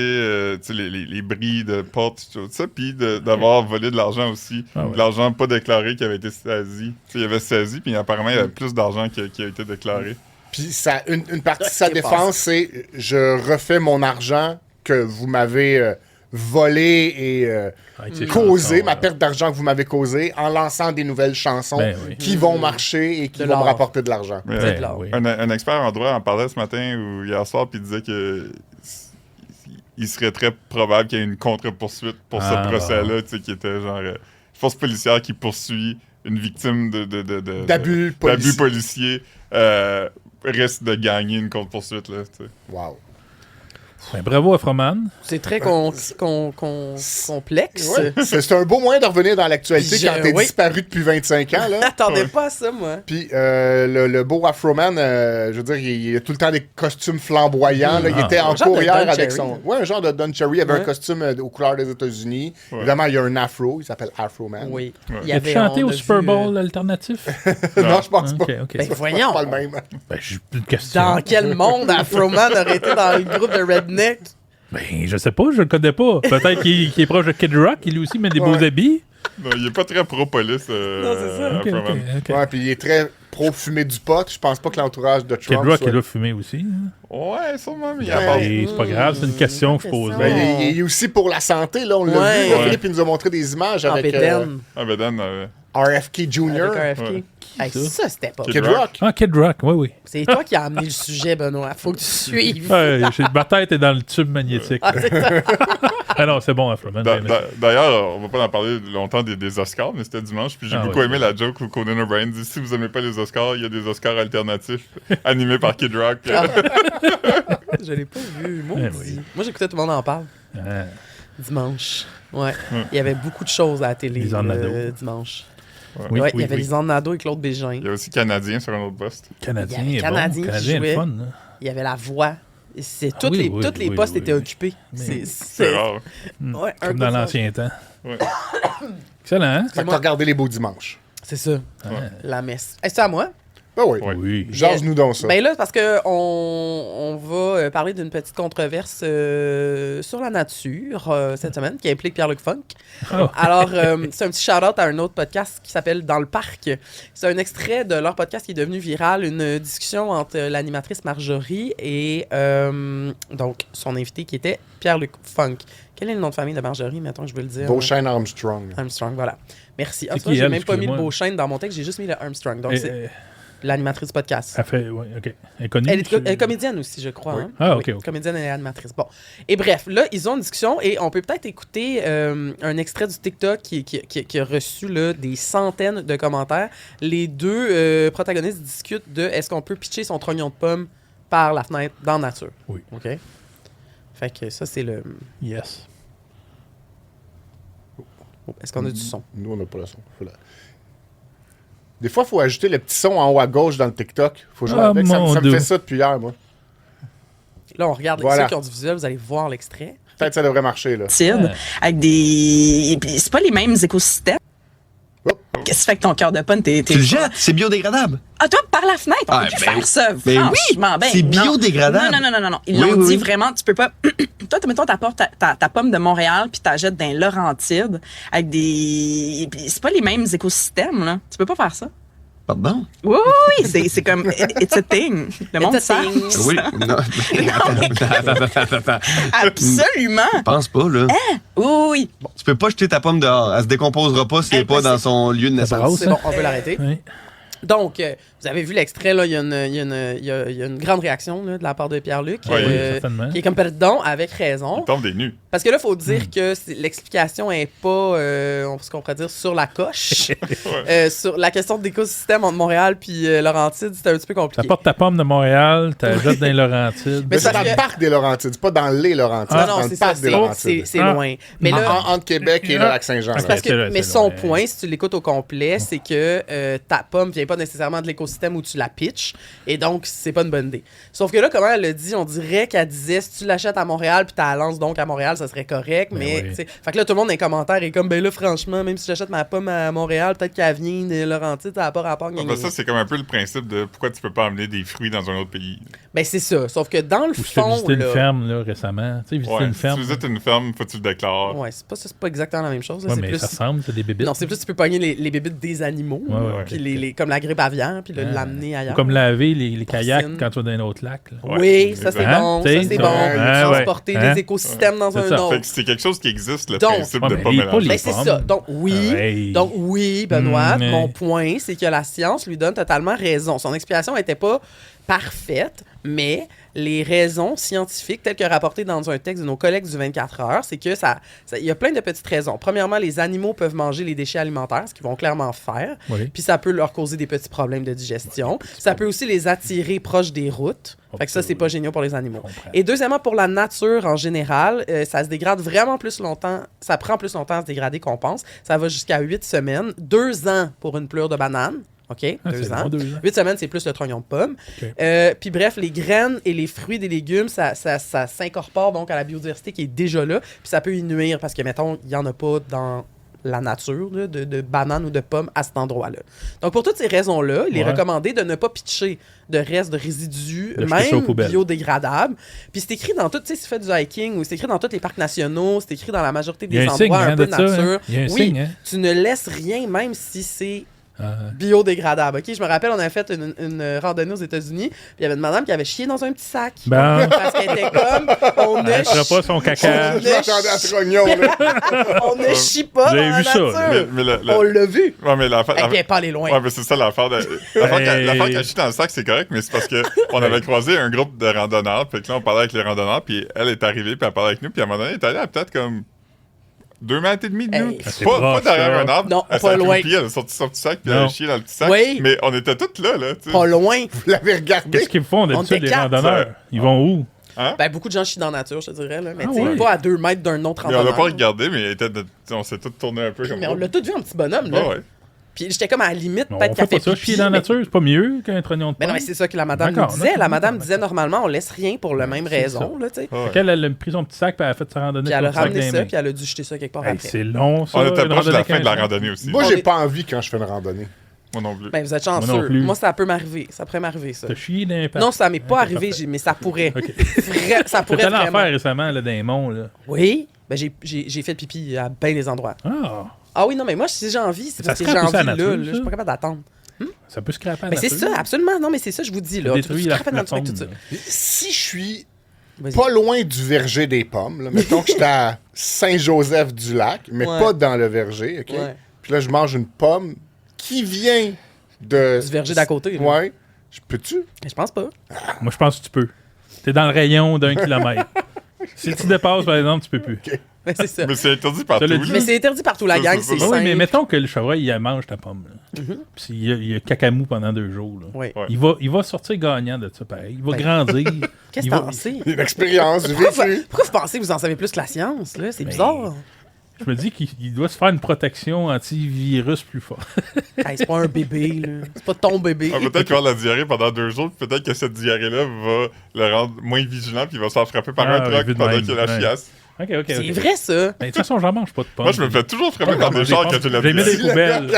tu sais, les bris de porte, tout ça, puis d'avoir volé de l'argent aussi. Ah ouais. De l'argent pas déclaré qui avait été saisi. Tu sais, il avait saisi, puis apparemment, il y avait plus d'argent qui a été déclaré. Puis ça, une partie de sa C'est défense, c'est je refais mon argent que vous m'avez volé et Avec ses causé, chansons, ma perte d'argent que vous m'avez causé, en lançant des nouvelles chansons Ben oui. qui vont marcher et qui De vont me l'or. rapporter de l'argent. Mais, Ben clair. oui. un expert en droit en parlait ce matin ou hier soir, puis il disait que il serait très probable qu'il y ait une contre-poursuite pour ce procès-là, tu sais, qui était genre force policière qui poursuit une victime d'abus policiers risque de gagner une contre-poursuite, là, tu sais. Wow. Ben, bravo à Froman. C'est très complexe. Ouais. C'est un beau moyen de revenir dans l'actualité Puis quand t'es disparu depuis 25 ans. Je Là. m'attendais pas à ça, moi. Puis le beau Afroman, je veux dire, il a tout le temps des costumes flamboyants. Là. Il était en cours hier avec son... Ouais, un genre de Don Cherry. Il avait un costume aux couleurs des États-Unis. Ouais. Évidemment, il y a un afro. Il s'appelle Afroman. Oui. Ouais. Il a chanté au Super Bowl alternatif? Non, je pense pas. Okay. Ben, voyons. Pas le même. Ben, j'ai une question. Dans quel monde Afroman aurait été dans le groupe de Redneck? Ben, je sais pas, je le connais pas. Peut-être qu'il est proche de Kid Rock, il lui aussi met des beaux habits. Non, il est pas très pro-police. Non, c'est ça. Okay. Ouais, puis il est très pro-fumer du pot. Je pense pas que l'entourage de Trump... Kid Rock, il a fumé aussi. Hein? Ouais, sûrement, mais c'est pas grave, c'est une question que je pose. Ben, il est aussi pour la santé, là, on l'a vu. Là, Philippe, il nous a montré des images avec... Beden. RFK Jr. Avec RFK. Hey, ça, c'était pas... Kid Rock. Ah, Kid Rock, oui. C'est toi qui as amené le sujet, Benoît. Faut que tu suives. Ouais, ma tête est dans le tube magnétique. Ah non, c'est bon, Afroman. D'ailleurs, on va pas en parler longtemps des Oscars, mais c'était dimanche, puis j'ai beaucoup aimé la joke où Conan O'Brien dit « Si vous aimez pas les Oscars, il y a des Oscars alternatifs animés par Kid Rock. » Je l'ai pas vu. Moi, j'écoutais tout le monde en parle. Dimanche. Ouais. Il y avait beaucoup de choses à la télé dimanche. Ouais, il y avait Lisanne Nadeau et Claude Bégin. Il y a aussi Canadien sur un autre poste. Canadien est le fun. Là. Il y avait La Voix. Tous les postes étaient occupés. C'est rare. Ouais, comme dans l'ancien temps. Ouais. Excellent, hein? Fait que t'as regardé les beaux dimanches. C'est ça. La messe. Est-ce à moi? Ben oui. Jase-nous donc ça. Ben là, parce que on va parler d'une petite controverse sur la nature cette semaine qui implique Pierre-Luc Funk. Alors, c'est un petit shout-out à un autre podcast qui s'appelle Dans le parc. C'est un extrait de leur podcast qui est devenu viral, une discussion entre l'animatrice Marjorie et donc son invité qui était Pierre-Luc Funk. Quel est le nom de famille de Marjorie, mettons, je veux le dire? Beauchesne Armstrong. Armstrong, voilà. Merci. J'ai même pas mis le Beauchesne dans mon texte, j'ai juste mis le Armstrong. Donc, c'est l'animatrice du podcast. Elle fait, OK. Elle est connue. Elle est comédienne aussi, je crois. Oui. Hein? Ah, OK. Oui, comédienne et animatrice. Bon. Et bref, là, ils ont une discussion et on peut peut-être écouter un extrait du TikTok qui a reçu là, des centaines de commentaires. Les deux protagonistes discutent de est-ce qu'on peut pitcher son trognon de pomme par la fenêtre dans la nature. Oui. OK? Fait que ça, c'est le... Yes. Est-ce qu'on a du son? Nous, on n'a pas le son. Des fois, il faut ajouter le petit son en haut à gauche dans le TikTok. Faut jouer avec. Ça me fait ça depuis hier, moi. Là, on regarde ceux qui ont du visuel, vous allez voir l'extrait. Peut-être que ça devrait marcher, là. Avec des... C'est pas les mêmes écosystèmes. Qu'est-ce que tu fais avec ton cœur de pomme? Tu le jettes, c'est biodégradable. Ah, toi, par la fenêtre, on peut faire ça. Franchement, c'est biodégradable. Non. Ils l'ont dit vraiment, tu peux pas... Toi, mettons, t'apportes ta pomme de Montréal puis t'as jettes dans les Laurentides avec des... C'est pas les mêmes écosystèmes, là. Tu peux pas faire ça. Pardon? Oui, c'est comme... It's a thing. Le monde sait. Oui, non. Absolument. Je pense pas, là. Oui. Tu peux pas jeter ta pomme dehors. Elle se décomposera pas si elle n'est pas dans son lieu de naissance. C'est bon, on peut l'arrêter. Oui. Donc, vous avez vu l'extrait, là, il y a une grande réaction là, de la part de Pierre-Luc, Oui, certainement. qui est comme perdant, avec raison. Il tombe des nues. Parce que là, il faut dire que l'explication n'est pas, ce qu'on pourrait dire, sur la coche. Sur la question de l'écosystème entre Montréal et Laurentides, c'était un petit peu compliqué. T'apportes ta pomme de Montréal, t'as jettes dans les Laurentides. Mais c'est dans le parc des Laurentides, c'est pas dans les Laurentides. Non, c'est ça, c'est loin. Mais là, entre Québec et le Lac-Saint-Jean. Mais son point, si tu l'écoutes au complet, c'est que ta pomme vient pas nécessairement de l'écosystème où tu la pitches, et donc c'est pas une bonne idée. Sauf que là, comment elle le dit, on dirait qu'elle disait si tu l'achètes à Montréal puis tu la lances donc à Montréal, ça serait correct, mais oui. Fait que là, tout le monde dans les commentaires est comme, ben là, franchement, même si j'achète ma pomme à Montréal, peut-être qu'elle vient de Laurentides, ça n'a pas rapport. Ça, c'est comme un peu le principe de pourquoi tu peux pas amener des fruits dans un autre pays. Ben c'est ça, sauf que dans le fond, visité une ferme là, récemment. Tu sais, visiter une ferme. Si tu visites une ferme, faut que tu le déclares. Ouais, c'est pas exactement la même chose. Ouais, mais plus... ça ressemble, c'est des bébites. Non, c'est plus tu peux pogner les bébites des animaux, puis comme la grippe aviaire, puis l'amener ailleurs. Ou comme laver les kayaks quand tu vas dans un autre lac. Là. Oui, ça c'est bon. Ça c'est bon. Transporter des écosystèmes dans un autre. Fait que c'est quelque chose qui existe, le principe de pas mélanger. Ben c'est ça. Donc oui, Benoît, mon point, c'est que la science lui donne totalement raison. Son explication n'était pas parfaite, mais les raisons scientifiques, telles que rapportées dans un texte de nos collègues du 24 heures, c'est que il y a plein de petites raisons. Premièrement, les animaux peuvent manger les déchets alimentaires, ce qu'ils vont clairement faire, puis ça peut leur causer des petits problèmes de digestion. Ça peut aussi les attirer proches des routes. Fait que ça, c'est pas génial pour les animaux. Et deuxièmement, pour la nature en général, ça se dégrade vraiment plus longtemps. Ça prend plus longtemps à se dégrader qu'on pense. Ça va jusqu'à 8 semaines. 2 ans pour une pleure de banane. OK? 2 ans. 8 semaines, c'est plus le trognon de pomme. Okay. Puis bref, les graines et les fruits des légumes, ça s'incorpore donc à la biodiversité qui est déjà là. Puis ça peut y nuire parce que, mettons, il n'y en a pas dans la nature là, de bananes ou de pommes à cet endroit-là. Donc, pour toutes ces raisons-là, il est recommandé de ne pas pitcher de restes, de résidus, même biodégradables. Puis c'est écrit dans tout, tu sais, si tu fais du hiking ou c'est écrit dans tous les parcs nationaux, c'est écrit dans la majorité des endroits un peu nature. Il y a un signe, hein? Tu ne laisses rien, même si c'est biodégradable. OK? Je me rappelle, on avait fait une randonnée aux États-Unis, puis il y avait une madame qui avait chié dans un petit sac. Parce qu'elle était comme, on ne chie pas son caca. Je m'attendais à ce rognon, là. On ne chie pas dans la nature. On l'a vu. Ouais, mais elle vient pas aller loin. Ouais, mais c'est ça l'affaire. L'affaire qu'elle chie dans le sac, c'est correct, mais c'est parce qu'on avait croisé un groupe de randonneurs, puis là, on parlait avec les randonneurs, puis elle est arrivée, puis elle parlait avec nous, puis à un moment donné, elle est allée à peut-être comme 2 mètres et demi de nous. Pas derrière un arbre. Non, elle pas loin. Elle a sorti son petit sac, puis elle a chié dans le petit sac. Oui. Mais on était tous là. T'sais. Pas loin. Vous l'avez regardé. Qu'est-ce qu'ils font d'habitude, les randonneurs? Ils vont où? Hein? Ben, beaucoup de gens chient dans la nature, je te dirais. Là. Mais pas à 2 mètres d'un autre randonneur. randonneur. On l'a pas regardé, mais on s'est tous tournés un peu comme ça. Mais on l'a tous vu, un petit bonhomme. Là. Ouais. Puis j'étais comme à la limite, peut-être qu'elle fait ça, chier dans la nature, c'est pas mieux qu'un trognon de pomme. Mais non, mais c'est ça que la madame nous disait. La madame disait normalement, on laisse rien pour la même raison. Là, tu sais. Elle a pris son petit sac, puis elle a fait sa randonnée. Puis elle a ramené ça, puis elle a dû jeter ça quelque part après. C'est long, ça. On était proche de la fin de la randonnée aussi. Moi, j'ai pas envie quand je fais une randonnée. Moi non plus. Ben, vous êtes chanceux. Moi, ça peut m'arriver. Ça pourrait m'arriver, ça. T'as chié dans les pattes? Non, ça m'est pas arrivé, mais ça pourrait. Ça pourrait vraiment. T'as l'enfer récemment, là, dans les monts, là. Oui. Ben, j'ai fait pipi à bien des endroits. Ah oui, non, mais moi, si j'ai envie, c'est parce que j'ai envie là. Je suis pas capable d'attendre. Ça peut scraper à la nature. Mais c'est ça, absolument. Non, mais c'est ça, je vous dis, là. Détruire la faune. Si je suis pas loin du verger des pommes, là, mettons que j'étais à Saint-Joseph-du-Lac, mais pas dans le verger, OK? Puis là, je mange une pomme qui vient du verger d'à côté. Là. Ouais. Peux-tu? Je pense pas. Moi, je pense que tu peux. T'es dans le rayon d'1 kilomètre. Si tu dépasses, par exemple, tu peux plus. Okay. Mais c'est ça. Mais c'est interdit partout. Mais c'est interdit partout, la gang, c'est simple. Oui, mais mettons que le chevreuil, il mange ta pomme. Puis il a cacamou pendant 2 jours. Là. Oui. Il va sortir gagnant de ça, pareil. Il va grandir. Qu'est-ce que t'en sais? Une expérience, du vécu. Pourquoi vous pensez que vous en savez plus que la science? Là? C'est bizarre. Je me dis qu'il doit se faire une protection antivirus plus forte. Hey, c'est pas un bébé, là. C'est pas ton bébé. Peut-être qu'il va avoir la diarrhée pendant 2 jours, peut-être que cette diarrhée-là va le rendre moins vigilant, puis il va se faire frapper par un truck pendant qu'il a la chiasse. C'est vrai, ça. Mais de toute façon, j'en mange pas de pommes. Moi, je me fais toujours frapper par des gens quand tu l'as J'ai mis des poubelles.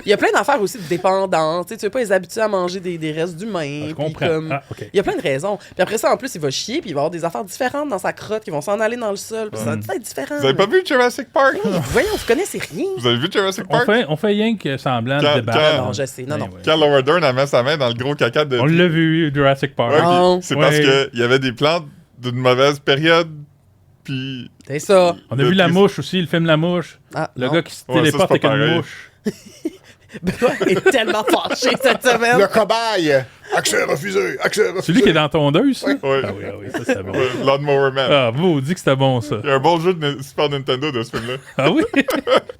Il y a plein d'affaires aussi de dépendance. Tu veux pas les habituer à manger des restes d'humains. Je comprends. Il y a plein de raisons. Puis après ça, en plus, il va chier, puis il va avoir des affaires différentes dans sa crotte qui vont s'en aller dans le sol. Puis ça va être différent. Vous avez pas vu Jurassic Park? Voyons, vous connaissez rien. Vous avez vu Jurassic Park? On fait rien que semblant de débat. Non, je sais. Non. Quand Laura Dern a mis sa main dans le gros caca de... On l'a vu, Jurassic Park. C'est parce qu'il y avait des plantes d'une mauvaise période. Puis c'est ça. On a vu La Mouche aussi, le film La Mouche. Le gars qui se téléporte avec une mouche. Benoît est tellement fâché cette semaine. Le cobaye. Accès refusé. C'est lui qui est dans Tondeuse, ça? Oui. Oui, ça c'est bon. Lawnmower Man. Ah, vous dites que c'était bon, ça. Il y a un bon jeu de Super Nintendo de ce film-là. Ah oui?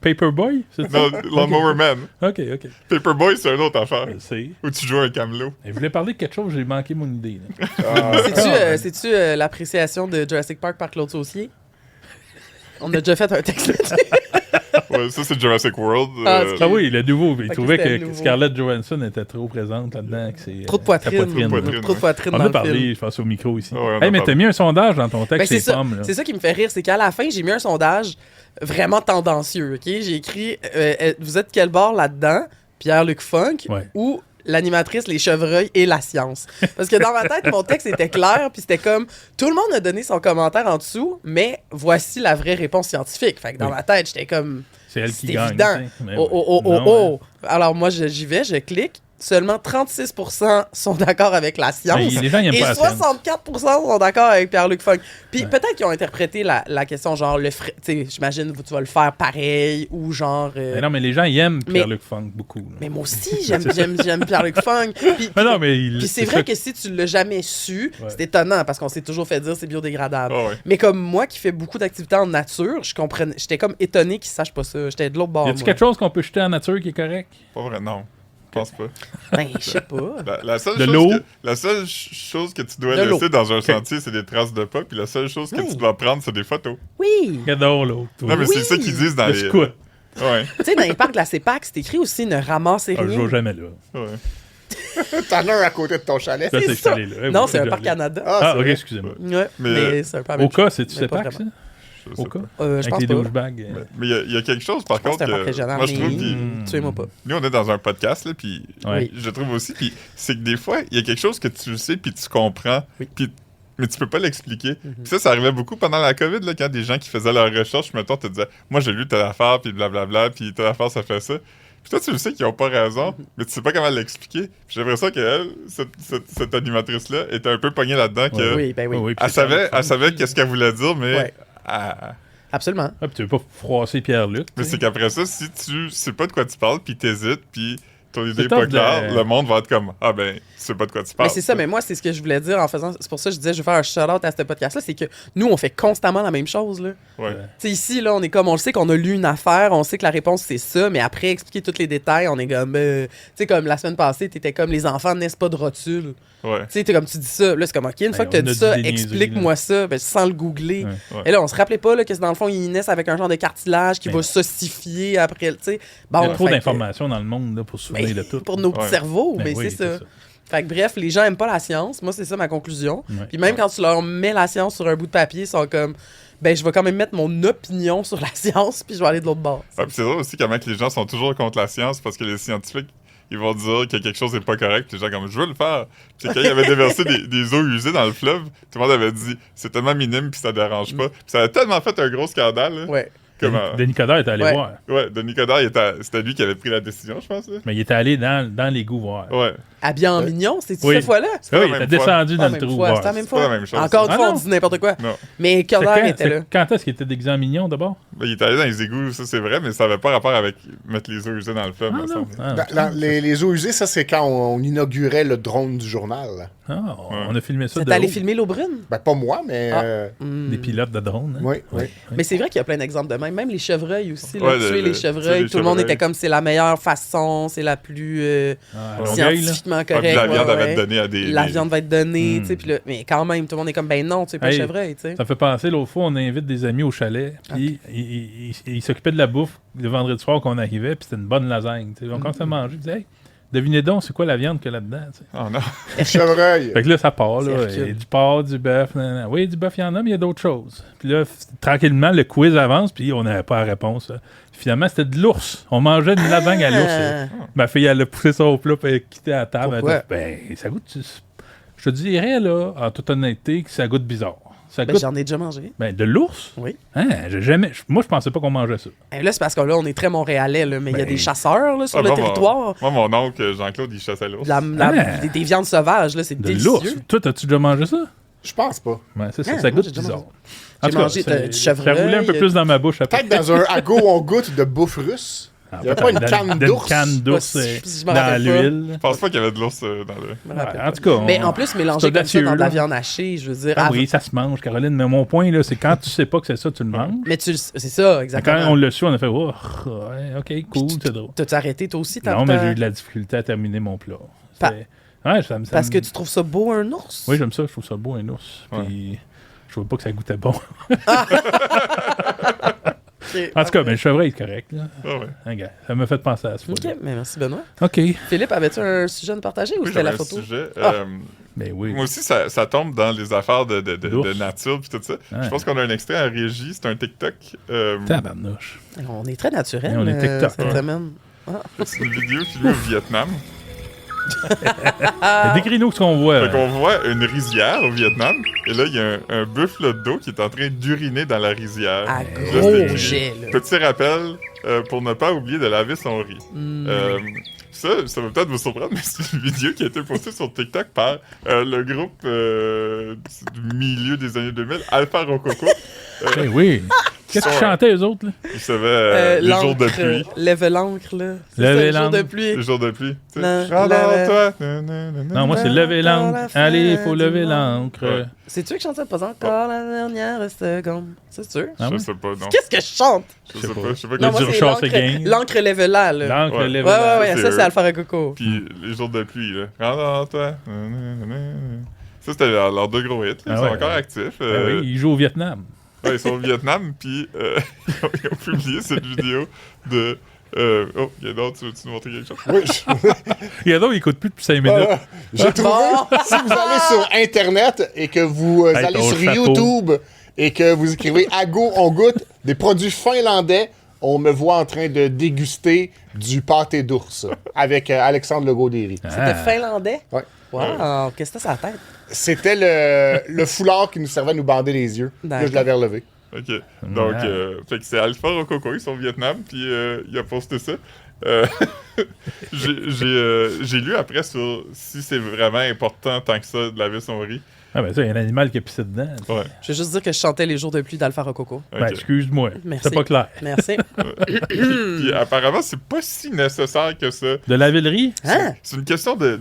Paperboy? Non, Lawnmower Man. OK. Paperboy, c'est une autre affaire. C'est. Où tu joues un camelot. Je voulais parler de quelque chose, j'ai manqué mon idée. C'est-tu l'appréciation de Jurassic Park par Claude Saucier? On a déjà fait un texte là-dessus. Ouais, ça, c'est Jurassic World. Ah oui, le nouveau. Il trouvait que Scarlett Johansson était trop présente là-dedans. Trop de poitrine. Trop de poitrine dans le film. On a parlé, je pense, au micro ici. Ouais, mais t'as mis un sondage dans ton texte, c'est pommes. C'est ça qui me fait rire, c'est qu'à la fin, j'ai mis un sondage vraiment tendancieux. Okay? J'ai écrit vous êtes quel bord là-dedans? Pierre-Luc Funk ou l'animatrice, les chevreuils et la science. Parce que dans ma tête, mon texte était clair, puis c'était comme, tout le monde a donné son commentaire en dessous, mais voici la vraie réponse scientifique. Fait que dans ma tête, j'étais comme, c'est elle qui gagne. Évident. Alors moi, j'y vais, je clique, seulement 36% sont d'accord avec la science. Mais les gens, ils aiment Et pas la science. 64% sont d'accord avec Pierre-Luc Funk. Puis peut-être qu'ils ont interprété la question genre, tu sais, j'imagine tu vas le faire pareil ou genre... Mais non, mais les gens, ils aiment Pierre-Luc Funk beaucoup. Là. Mais moi aussi, j'aime Pierre-Luc Funk. Puis c'est vrai que si tu l'as jamais su, c'est étonnant parce qu'on s'est toujours fait dire c'est biodégradable. Oh, ouais. Mais comme moi qui fais beaucoup d'activités en nature, j'étais comme étonné qu'ils sachent pas ça. J'étais de l'autre bord. Y a-tu quelque chose qu'on peut jeter en nature qui est correct? Pas vrai, non. Je pense pas. Ben, je sais pas. La seule De chose l'eau? la seule chose que tu dois De l'eau. laisser dans un sentier, c'est des traces de pas. Puis la seule chose que tu dois prendre, c'est des photos. Oui. J'adore l'autre. Non, mais c'est ça qu'ils disent dans Le les... scout. Ouais, Tu sais, dans les parcs de la CEPAC, c'est écrit aussi ne ramassez Ah, je rien. vais jamais là. ouais. T'en as un à côté de ton chalet. Ça, C'est c'est ça. allé là. Non, Oui, c'est un j'allais. parc Canada. Ah, c'est ok, vrai. excusez-moi. Ouais, mais c'est un peu la même Au cas, chose. c'est-tu Mais pas CEPAC, ça? vraiment. Je sais Au pas. cas? Je Avec pense les pas. douchebags. Mais il y a quelque chose, par Je pense contre, que c'est un parc régional, moi, je trouve mais qu'il... tuez-moi pas. Nous, on est dans un podcast, là, puis Ouais. je trouve aussi, puis c'est que des fois, il y a quelque chose que tu sais, puis tu comprends, Oui. puis mais tu peux pas l'expliquer. Puis ça arrivait beaucoup pendant la COVID, là, quand des gens qui faisaient leurs recherches, mettons, te disaient « Moi, j'ai lu telle affaire, puis blablabla, puis telle affaire, ça fait ça. » Puis toi, tu le sais qu'ils ont pas raison, mais tu sais pas comment l'expliquer. Puis j'ai l'impression qu'elle, cette animatrice-là, était un peu pognée là-dedans, que Oui, ben oui. Oui, puis elle c'est savait qu'est-ce qu'elle voulait dire, mais... Ouais. elle- Absolument. Ah, puis tu veux pas froisser Pierre-Luc. Mais c'est qu'après ça, si tu sais pas de quoi tu parles, puis t'hésites, puis ton idée C'est est pas tough de la- claire, le monde va être comme « Ah ben, tu sais pas de quoi tu parles. » Mais c'est ça, mais moi, c'est ce que je voulais dire en faisant. C'est pour ça que je disais, je vais faire un shout-out à ce podcast-là. C'est que nous, on fait constamment la même chose, là. Ouais. Tu sais, ici, là, on est comme, on le sait qu'on a lu une affaire, on sait que la réponse c'est ça, mais après, expliquer tous les détails, on est comme. Tu sais, comme la semaine passée, t'étais comme les enfants naissent pas de rotules. Ouais. Tu sais, t'es comme tu dis ça. Là, c'est comme, OK, une fois que t'as on a dit ça, dit des explique-moi ça, ben, sans le googler. Ouais. Ouais. Et là, on se rappelait pas là, que dans le fond, ils naissent avec un genre de cartilage qui Mais va non. s'ossifier après, tu sais. Bon, Il y a trop fait que- d'informations dans le monde là, pour se souvenir Ben, de tout. pour nos petits Ouais. cerveaux, Ben mais oui, c'est ça. Fait que bref, les gens aiment pas la science. Moi, c'est ça ma conclusion. Ouais. Puis même quand tu leur mets la science sur un bout de papier, ils sont comme, ben, je vais quand même mettre mon opinion sur la science, puis je vais aller de l'autre bord. Ah, puis c'est vrai aussi comment que les gens sont toujours contre la science parce que les scientifiques, ils vont dire que quelque chose n'est pas correct, puis les gens comme je veux le faire. Puis quand il avait déversé des eaux usées dans le fleuve, tout le monde avait dit c'est tellement minime puis ça dérange pas. Puis ça a tellement fait un gros scandale. Là, Ouais. comme, Denis Coderre était allé Ouais. voir. ouais, Denis Coderre, c'était lui qui avait pris la décision, je pense. Là. Mais il était allé dans l'égout voir. Ouais. Habillé en mignon, c'est-tu Oui. cette fois-là? C'est Ah pas oui, la il était même fois. descendu Pas dans la le même trou fois, voir. c'est la même C'est fois. pas la même chose. Encore une Ah fois, on non. dit n'importe quoi. Non. Mais C'est Coderre était là. quand est-ce qu'il était déguisé en mignon d'abord? Ben, il était allé dans les égouts, ça c'est vrai, mais ça avait pas rapport avec mettre les eaux usées dans le fleuve, me semble. Les eaux usées, ça, c'est quand on inaugurait le drone du journal. On a filmé ça T'es de allé haut. filmer l'eau brune? Ben, pas moi, mais... Ah. Hmm. Des pilotes de drones. Hein? Oui, oui. Mais c'est vrai qu'il y a plein d'exemples de même. Même les chevreuils aussi. Là, Ouais, tuer les tuer chevreuils. les Tout le monde chevreuils. était comme c'est la meilleure façon, c'est la plus Ah, à Longueuil, là. scientifiquement Ah, puis correcte. la viande ouais, avait ouais. été donnée à des... La viande va être donnée, Hmm. tu sais, puis là, mais quand même, tout le monde est comme, ben non, tu sais pas le Hey, chevreuil, tu sais. Ça me fait penser, l'autre fois, on invite des amis au chalet, puis ils s'occupaient de la bouffe le vendredi soir qu'on arrivait, puis c'était une bonne lasagne. Tu sais. On commençait à manger, ils disaient, hey, devinez donc, c'est quoi la viande qu'il y a là-dedans? Tu sais. Oh non. Chevreuil. Fait que là, ça part, là. C'est Hercule. Et du porc, du bœuf. Nan. Oui, du bœuf, il y en a, mais il y a d'autres choses. Puis là, tranquillement, le quiz avance, puis on n'avait pas la réponse. Là. Finalement, c'était de l'ours. On mangeait de lasagne à l'ours. Là. Ma fille, elle a poussé ça au plat, puis elle a quitté la table. Elle Pourquoi? a dit, ben, ça goûte. Je te dirais, là, en toute honnêteté, que ça goûte bizarre. Ça Ben, goûte. j'en ai déjà mangé. Ben, de l'ours? Oui. Hein, j'ai jamais. Moi, je pensais pas qu'on mangeait ça. Et là, c'est parce que là, on est très montréalais, là, mais il y a Ben, des chasseurs là, sur Ah, le moi, territoire. Moi, mon oncle Jean-Claude, il chassait l'ours. Des viandes sauvages, là, c'est De l'ours. délicieux. Toi, as-tu déjà mangé ça? Je pense pas. Ouais, c'est ça, Ah, ça moi, goûte j'ai déjà bizarre. mangé. En J'ai tout cas, mangé c'est- du chevreuil. Ça roulait un peu plus dans ma bouche après. Peut-être dans un ago, on goûte de bouffe russe. Ah, Il y avait pas une peut-être canne dans- d'ours. Une canne d'ours Pas- euh, je m'en dans rappelle pas. l'huile. Je pense pas qu'il y avait de l'ours dans le... Je me rappelle Ouais, pas. en tout cas, Mais en plus, mélanger c'est comme ça audacieux, dans de la là. viande hachée, je veux dire. Ah avant- oui, ça se mange, Caroline, mais mon point, là, c'est quand tu sais pas que c'est ça, tu le manges. Mais c'est ça, Mais exactement. quand on l'a su, on a fait, oh, ouais, ok, cool, c'est drôle. T'as-tu arrêté toi aussi? Non, mais j'ai eu de la difficulté à terminer mon plat. Pa- C'est- Ouais, ça Parce me- que tu trouves ça beau, un ours? Oui, j'aime ça, je trouve ça beau, un ours. Puis, je trouvais pas que ça goûtait bon. Ok, En tout cas, ben, le chevreuil est correct. Là. Ah ouais. Regarde, ça m'a fait penser à ça. Ok, mais merci Benoît. OK. Philippe, avais-tu un sujet à nous partager ou Oui, c'était la j'avais un photo? sujet. Ah. Ben oui. Moi aussi, ça tombe dans les affaires de D'ours. nature puis tout ça. Ouais. Je pense qu'on a un extrait en régie, c'est un TikTok. Tabarnouche. On est très naturel Et on est TikTok, cette ouais. semaine. C'est une vidéo filmée au Vietnam. Décris-nous ce qu'on voit. Fait qu'on voit une rizière au Vietnam, et là, il y a un buffle d'eau qui est en train d'uriner dans la rizière. À Là, gros c'est écrit, jet, là. Petit rappel, pour ne pas oublier de laver son riz. Ça va peut-être vous surprendre, mais c'est une vidéo qui a été postée sur TikTok par le groupe du milieu des années 2000, Alpha Rococo. Eh oui. Qu'est-ce qu'ils chantaient, eux autres, là? Ils savaient les jours de pluie. Lève l'encre, là. C'est Lève ça, les jours l'encre. de pluie. Les jours de pluie. Tu sais, Non, Rends-toi. Non, moi, c'est lever Dans l'encre. la Allez, il fin faut du lever monde. l'encre. Ouais. C'est-tu qui chante ça? Pas encore la dernière seconde. C'est sûr? Ah Je oui? sais pas, non. Qu'est-ce que je chante? Je sais pas. Je sais pas Le comment moi, dur c'est chasse gain. l'encre lève là, là. L'encre, Ouais. lever Ouais, l'encre. ouais, ça, c'est c'est eux. Alpha Rococo. Puis les jours de pluie, là. Rends-toi. Ça, c'était leurs deux gros hits. Là. Ils Ah sont ouais, encore ouais. actifs. Ben oui, ils jouent au Vietnam. Ouais, ils sont au Vietnam, puis ils ont publié cette vidéo de... oh, Guédon, tu veux-tu nous montrer quelque chose? Oui, Il y a d'autres, ils écoutent plus depuis 5 minutes. voilà. J'ai trouvé, si vous allez sur Internet et que vous Hey, allez ton sur chapeau. YouTube et que vous écrivez « Ago, on goûte des produits finlandais », on me voit en train de déguster du pâté d'ours avec Alexandre Legault-Derry. C'était finlandais? Ouais. Wow, qu'est-ce que c'était sa tête? C'était le foulard qui nous servait à nous bander les yeux. Là, je D'accord. l'avais relevé. OK. Donc, Ouais. fait que c'est Alpha Rococo, ils sont au Vietnam, puis il a posté ça. J'ai lu après sur si c'est vraiment important tant que ça de laver son riz. Ah ben ça, il y a un animal qui a pissé dedans. Ouais. Je vais juste dire que je chantais les jours de pluie d'Alpha Rococo. OK. Ben, excuse-moi. Merci. C'est pas clair. Merci. Puis apparemment, c'est pas si nécessaire que ça. De laver le riz? Hein? C'est une question de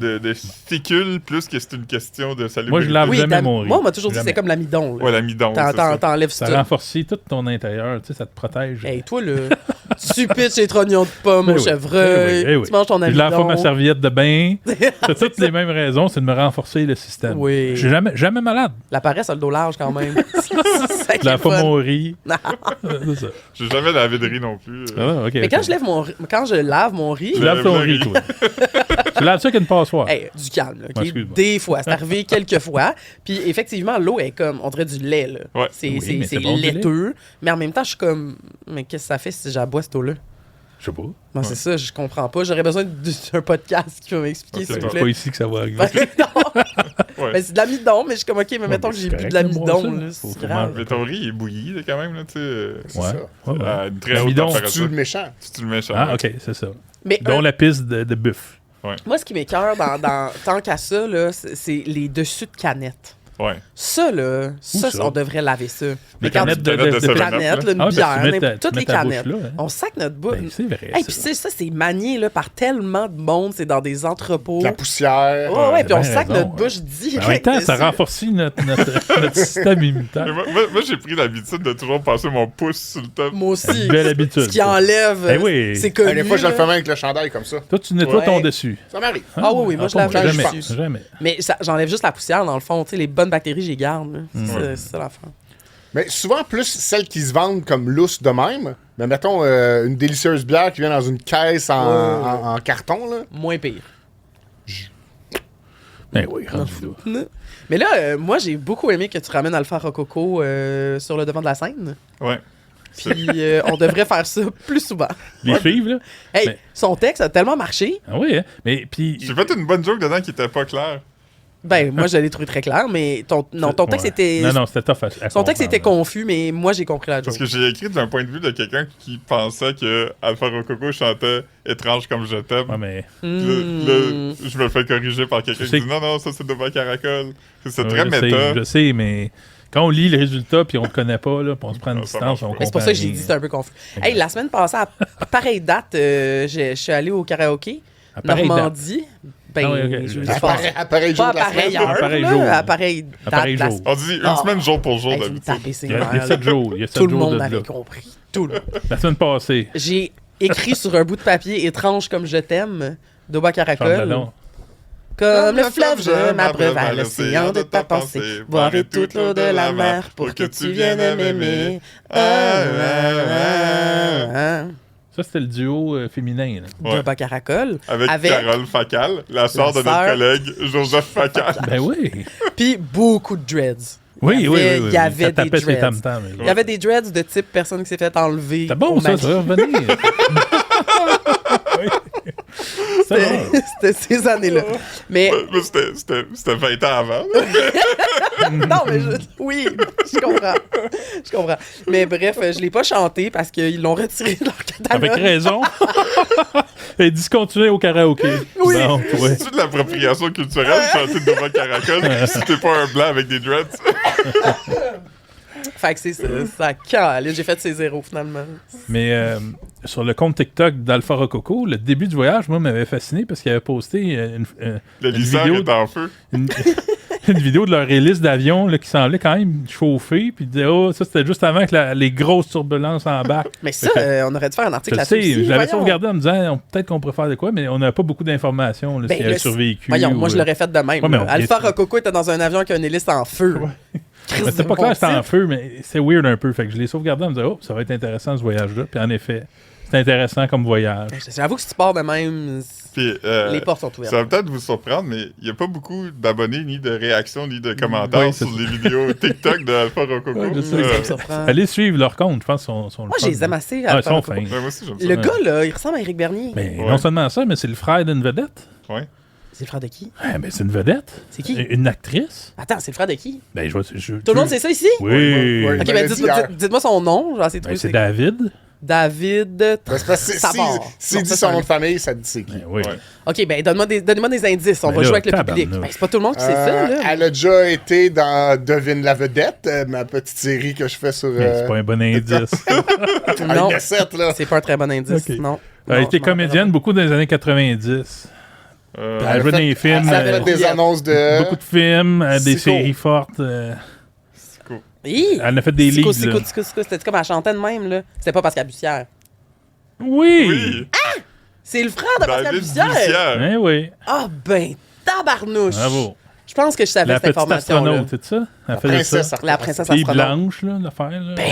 fécule plus que c'est une question de salubrité. Moi, je lave Oui, jamais mon riz. moi, on m'a toujours dit que Jamais. c'est comme l'amidon. là. Ouais, l'amidon, c'est ça. T'enlèves Ça ça. renforce tout ton intérieur, tu sais, ça te protège. Hey, toi, là, tu pitches les trognons de pommes Ben au oui. chevreuil, Eh oui, eh oui. tu manges ton Je amidon. lave pas ma serviette de bain. C'est toutes les mêmes raisons, c'est de me renforcer le système. Oui. Je suis jamais malade. La paresse a le dos large quand même. C'est Je lave pas mon riz. C'est ça. J'ai jamais lavé de riz non plus. Ah, ok. Mais quand je lave mon riz, Tu laves ton le riz, riz. toi. Tu laves ça avec une passoire. hey, du calme, là, ok? Ouais, excuse-moi. Des fois, c'est arrivé quelques fois. Puis effectivement, l'eau est comme, on dirait du lait, là. Ouais. C'est Oui, mais c'est c'est bon, du lait. laiteux, mais en même temps, je suis comme, mais qu'est-ce que ça fait si j'aboie cette eau-là? Je sais pas. Moi, c'est ça, je comprends pas. J'aurais besoin d'un podcast qui va m'expliquer, Ok, s'il vous C'est plaît. pas ici que ça va arriver. Ben, non. Ouais. Ben, c'est de l'amidon, mais je suis comme, ok, mais mettons mais que c'est j'ai bu correct, de l'amidon, moi, ça. là, Faut c'est vraiment- grave. Mais ton riz est bouilli, là, quand même, là, tu sais. C'est Ouais. ça. Ouais, ouais. À une très haute L'amidon, Tu température. le méchant. Tu le méchant. Ah, ok, c'est ça. Mais Dont la piste de bœuf. moi, ce qui m'écoeure tant qu'à ça, là, c'est les dessus de canettes. Ouais. Ça, là, ça, ça? on devrait laver ça. Les Mais quand canettes tu- de canettes de de- Seven Up, canettes, là, une Ah, ben, bière, tu mets ta- toutes tu les mets ta bouche canettes. là, hein. On sac notre bouche. Ben, c'est vrai. Hey, ça. puis ça, c'est manié là, par tellement de monde, c'est dans des entrepôts. La poussière. Ouais, ouais, puis on bien sac raison, notre bouche Mais direct. en même temps, ça dessus. renforce notre système immunitaire. Mais moi, j'ai pris l'habitude de toujours passer mon pouce sur le top. Moi aussi. Une belle habitude, Ce qui ça. enlève, Eh oui. c'est connu. Des fois, je le là. fais même avec le chandail comme ça. Toi, tu nettoies Ouais. ton dessus. Ça m'arrive. Ah oui, oui, moi, je lave pas jamais jamais. dessus. Jamais. Mais j'enlève juste la poussière, dans le fond. Tu sais, les bonnes bactéries, j'y garde. là. C'est ça l'affaire. Mais souvent, plus celles qui se vendent comme lousses de même. Mais mettons, une délicieuse bière qui vient dans une caisse en carton, là. Moins pire. Ben oui, rendu là. Mais là, moi, j'ai beaucoup aimé que tu ramènes Alpha Rococo sur le devant de la scène. Ouais. Puis on devrait faire ça plus souvent. Les suivre, là. Hey, Mais- son texte a tellement marché. Ah oui, hein. Mais puis. J'ai fait une bonne joke dedans qui était pas claire. Ben, moi, je l'ai trouvé très clair, mais ton texte Ouais. était. Non, c'était tough à Son texte comprendre, était là. confus, mais moi, j'ai compris la joke. Parce que j'ai écrit d'un point de vue de quelqu'un qui pensait que Alpha Rococo chantait Étrange comme je t'aime. Ouais, mais. Puis là, je me fais corriger par quelqu'un Tu qui sais dit non, ça c'est de bas caracole. C'est Ouais, très méta. Je sais, mais. Quand on lit le résultat puis on le connaît pas, là, puis on se prend une Ça distance, marche on pas. comprend. Mais c'est pour ça que j'ai rien. dit c'était un peu confus. Hey, la semaine passée, à pareille date, je suis allé au karaoké, À pareille Normandie. Ben, Ah oui, ok. je veux À dire, pareil jour pas à de la pareille semaine. heure, À pareil là, jour. à pareille À pareil date. jour. On dit une Ah. semaine jour pour jour Hey, je me d'habitude. tapais ses Il y a nerfs, 7 là. jours. Il y a 7 Tout le jours monde de avait là. compris. Tout le monde. La semaine passée. J'ai écrit sur un bout de papier étrange comme je t'aime d'Oba Caracol. Chante-le-donc. Comme le fleuve, je m'abreuve à l'océan de ta pensée. Boirai toute l'eau de la mer pour que tu viennes m'aimer. Ça, c'était le duo féminin. Là. Ouais. D'Oba Caracol. Avec Carole Facal, la sœur de notre sœur. collègue Joseph Facal. Ben oui. Puis beaucoup de dreads. Oui, Il y oui, avait- oui. il y avait Ça des tapait ses dreads. tam-tams. Il y avait des dreads de type personne qui s'est fait enlever. C'était bon, au ça, Mali. ça va revenir. C'était ces années-là. Mais Mais c'était 20 ans avant. non, mais oui, je comprends. Mais bref, je l'ai pas chanté parce qu'ils l'ont retiré de leur catalogue. Avec raison. Et discontinué au karaoké. Oui. Bon, ouais. C'est de l'appropriation culturelle, chanter devant Caracol, si t'es pas un blanc avec des dreads. Fait que c'est ça calme. J'ai fait ses zéros finalement. Mais sur le compte TikTok d'Alpha Rococo, le début du voyage, moi, m'avait fasciné parce qu'il avait posté Le une lisseur vidéo est en feu. une vidéo de leur hélice d'avion là, qui semblait quand même chauffée. Puis il disait, oh, ça c'était juste avant que les grosses turbulences embarquent. Mais ça, on aurait dû faire un article Je là-dessus. sais, aussi, j'avais voyons. sauvegardé en me disant, peut-être qu'on pourrait faire de quoi, mais on n'avait pas beaucoup d'informations là, Ben, s'il avait le- survécu. Voyons, moi ou, je l'aurais fait de même. Ouais, mais là. on- Alpha Rococo était dans un avion avec un hélice en feu. Christ Mais c'était de pas clair bon que c'était en site. feu, mais c'est weird un peu. Fait que je l'ai sauvegardé en me disant, oh, ça va être intéressant ce voyage-là. Puis en effet, c'est intéressant comme voyage. J'avoue que si tu pars de même, Puis, les portes sont ouvertes. ça va peut-être vous surprendre, mais il n'y a pas beaucoup d'abonnés, ni de réactions, ni de commentaires Oui, sur c'est les vidéos TikTok de Alpha Rococo. Ouais, je sais. Ça me surprend. Allez suivre leur compte, je pense, sont le Moi, fun. je les aime assez. Ah, ils Alpha sont Rococo. fins. Ouais, moi aussi, j'aime ça. Le gars, là, il ressemble à Éric Bernier. Mais Ouais. non seulement ça, mais c'est le frère d'une vedette. Ouais. C'est le frère de qui? Ah, ben, c'est une vedette. C'est qui? Une actrice. Attends, c'est le frère de qui? Ben, Tout le monde sait ça ici? Oui. Oui, oui. Ok, me ben l'a dit dites-moi hier. dites-moi son nom. J'en sais Ben, trouver c'est David. David Ben, c'est parce que Savard. s'il Non, dit ça, son c'est nom un- de famille, ça te dit c'est qui. Ben, oui. Ouais. Ok, ben donnez-moi des indices. On Ben va là, jouer avec le public. tabarnouche. Ben, c'est pas tout le monde qui sait ça, là. Elle a déjà été dans Devine la vedette, ma petite série que je fais sur. Mais c'est pas un bon indice. Non, Avec 7, là. c'est pas un très bon indice. Ok. Non. Elle a Non, été je m'en rappelle comédienne beaucoup dans les années 90. Elle a joué dans les films. Elle a fait des annonces de. Beaucoup de films, des Psycho. séries fortes. pas. Hi! Elle en a fait des Sico, livres. sico, là. sico, sico. C'était comme elle chantait de même, là. C'était pas Pascal Bussière. Oui! Oui! C'est le frère de Pascal David Bussière. Bussière. Ben oui. Ah ben, tabarnouche. Bravo. Je pense que je savais La cette petite information-là. astronaute, c'est ça? Elle La faisait princesse. ça. La princesse Fille astronaute. blanche, là, l'affaire. Là. Ben,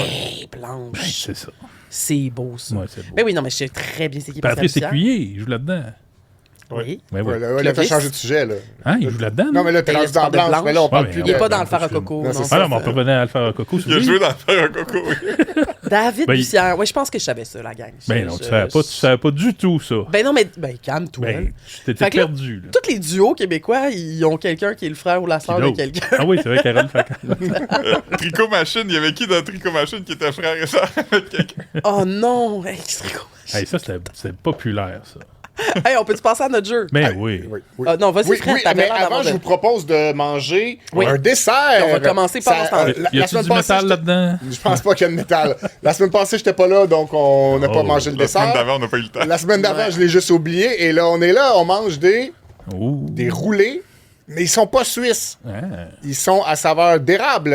Ben, blanche. c'est ça. C'est beau, ça. Ouais, c'est beau. Ben oui, non, mais je sais très bien c'est qui Pascal Patrice Bussière. Écuyer, il joue là-dedans. Oui. Ouais, Ouais, ouais. là, là, t'as Clovis. changé de sujet, là. Hein, il joue là-dedans? Non, mais là, t'es Ben, rendu tu dans parles de Blanche, Blanche. mais là, on parle Ouais, plus mais Il est de. pas dans le film. Faracoco. Non, Non, c'est Ah ça. non, mais on peut revenir à Alpha Rococo. Il a joué dans Alpha Rococo, oui. David Ben, Bussière. Oui, je pense que je savais ça, la gang. Ben non, tu savais pas du tout ça. Ben non, mais ben, calme-toi. Ben, tu t'étais Fait que là, perdu. Là. Tous les duos québécois, ils ont quelqu'un qui est le frère ou la sœur de L'autre. quelqu'un. Ah oui, c'est vrai, Carole Facan. Tricot Machine, il y avait qui dans Tricot Machine qui était frère et sœur avec quelqu'un? Oh non! Hey, qui serait con. Hey, ça, c'était populaire, ça. Hey, on peut-tu passer à notre jeu? Ben oui. Oui, oui. Ah, non, vas-y, Oui, Fred, oui, t'avais mais l'air d'avoir avant, je de- vous propose de manger Oui. un dessert. On va commencer par Ça- l'instant. la- Y la a-tu semaine du passée, métal j'étais- là-dedans? Je pense pas qu'il y a de métal. La semaine passée, j'étais pas là, donc on n'a pas Oh. mangé le La semaine dessert. d'avant, on n'a pas eu le temps. La semaine d'avant, Ouais. je l'ai juste oublié. Et là, on est là, on mange des Ouh. roulés, mais ils sont pas suisses. Ah. Ils sont à saveur d'érable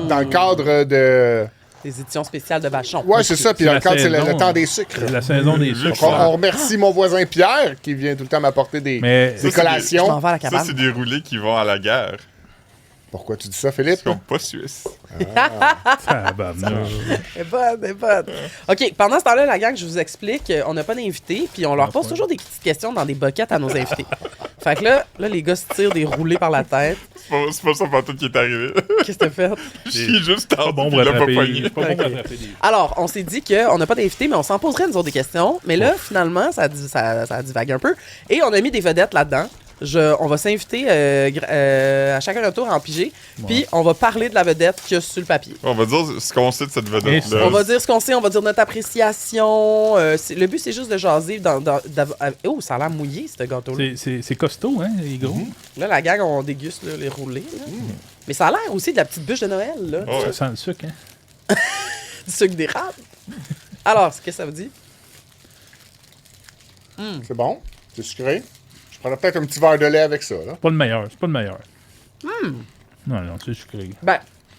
dans le cadre de... Des éditions spéciales de Vachon. Ouais, c'est ça. Puis dans le la cadre, c'est le saison. temps des sucres. C'est la saison des Donc, sucres. Donc, on remercie mon voisin Pierre qui vient tout le temps m'apporter des Mais des Ça, c'est Je m'en collations. vais à la Ça, cabane. c'est des roulés qui vont à la guerre. Pourquoi tu dis ça, Ils Philippe? sont pas suisses. tabarnouche. Elle est bonne, elle est bonne. OK, pendant ce temps-là, la gang, je vous explique, on n'a pas d'invités, puis on leur pose toujours des petites questions dans des boquettes à nos invités. Fait que là, les gars se tirent des roulés par la tête. C'est pas ça pantoute qui est arrivé. Qu'est-ce que t'as fait? J'ai juste Pas tendu, bon puis pour il l'a pas attraper. pogné. C'est pas bon pour Ok. attraper des. Alors, on s'est dit qu'on n'a pas d'invités, mais on s'en poserait nous autres des questions. Mais là, finalement, ça divague un peu. Et on a mis des vedettes là-dedans. On va s'inviter à chacun notre tour à en piger. Puis on va parler de la vedette qu'il y a sur le papier. On va dire ce qu'on sait de cette Et vedette-là. On va dire ce qu'on sait, on va dire notre appréciation. Le but, c'est juste de jaser. Oh, ça a l'air mouillé, ce gâteau-là. C'est costaud, hein, les gros. Là, la gang, on déguste là, les roulés. Là. Mais ça a l'air aussi de la petite bûche de Noël, là. Ouais. Ça sent le sucre, hein. Du sucre d'érable. Alors, qu'est-ce que ça veut dire? C'est bon? C'est sucré? Je prendrais peut-être un petit verre de lait avec ça, là. C'est pas le meilleur, c'est pas le meilleur. Non, non, c'est sucré. Ben,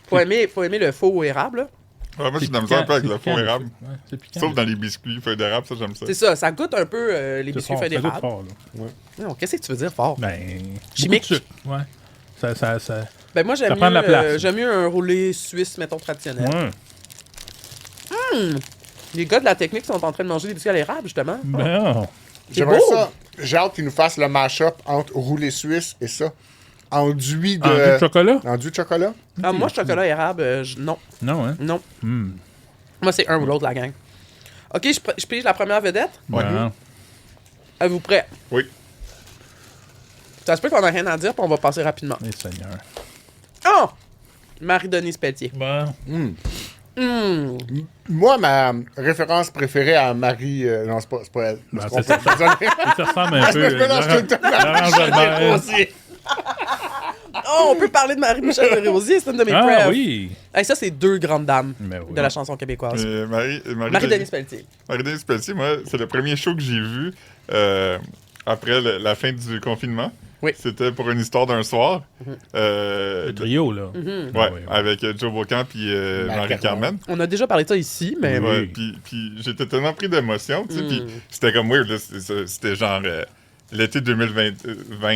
faut aimer le faux érable, là. Ouais, moi, j'ai de la C'est misère un peu avec piquant, le c'est fond piquant, érable. Ouais, c'est piquant. Sauf dans les biscuits feuilles d'érable, ça, j'aime ça. C'est ça, ça goûte un peu les C'est biscuits fort, feuilles ça goûte d'érable. fort, là. Non, qu'est-ce que tu veux dire fort? Ben, Chimique. beaucoup de sucre, ouais. Ça... Ben, moi, ça prend de la place. j'aime mieux un roulé suisse, mettons, traditionnel. Ouais. Les gars de la technique sont en train de manger des biscuits à l'érable, justement. Ben, J'aimerais beau. ça. J'ai hâte qu'ils nous fassent le mash-up entre roulé suisse et ça. Enduit de... enduit de chocolat? Enduit de chocolat? Ah, moi, chocolat érable, non. Non, hein? Non. Hmm. Moi, c'est un ou l'autre, la gang. OK, je pige la première vedette. Ouais. Non. Êtes-vous prêts? Oui. Ça se peut qu'on a rien à dire, puis on va passer rapidement. Eh, Seigneur. Oh! Marie-Denise Pelletier. Bon. Moi, ma référence préférée à Marie... non, c'est pas elle. Je me Non, trompe c'est pas, désolé. Ça ressemble un peu. Je mélange tout le temps. Laurent Jalbert. Oh, on peut parler de Marie-Michel Rosier, c'est une de mes Ah prefs. oui. Hey, ça, c'est deux grandes dames Mais oui. de la chanson québécoise. Marie-Denise Pelletier. Marie-Denise Pelletier, moi, c'est le premier show que j'ai vu après la fin du confinement. Oui. C'était pour une histoire d'un soir. Le trio, là. Ouais, Ah oui. avec Joe Bocan puis Marie-Carmen. On a déjà parlé de ça ici, mais... Oui. Ouais, puis j'étais tellement pris d'émotion, tu sais, puis c'était comme weird, là, c'était genre l'été 2020,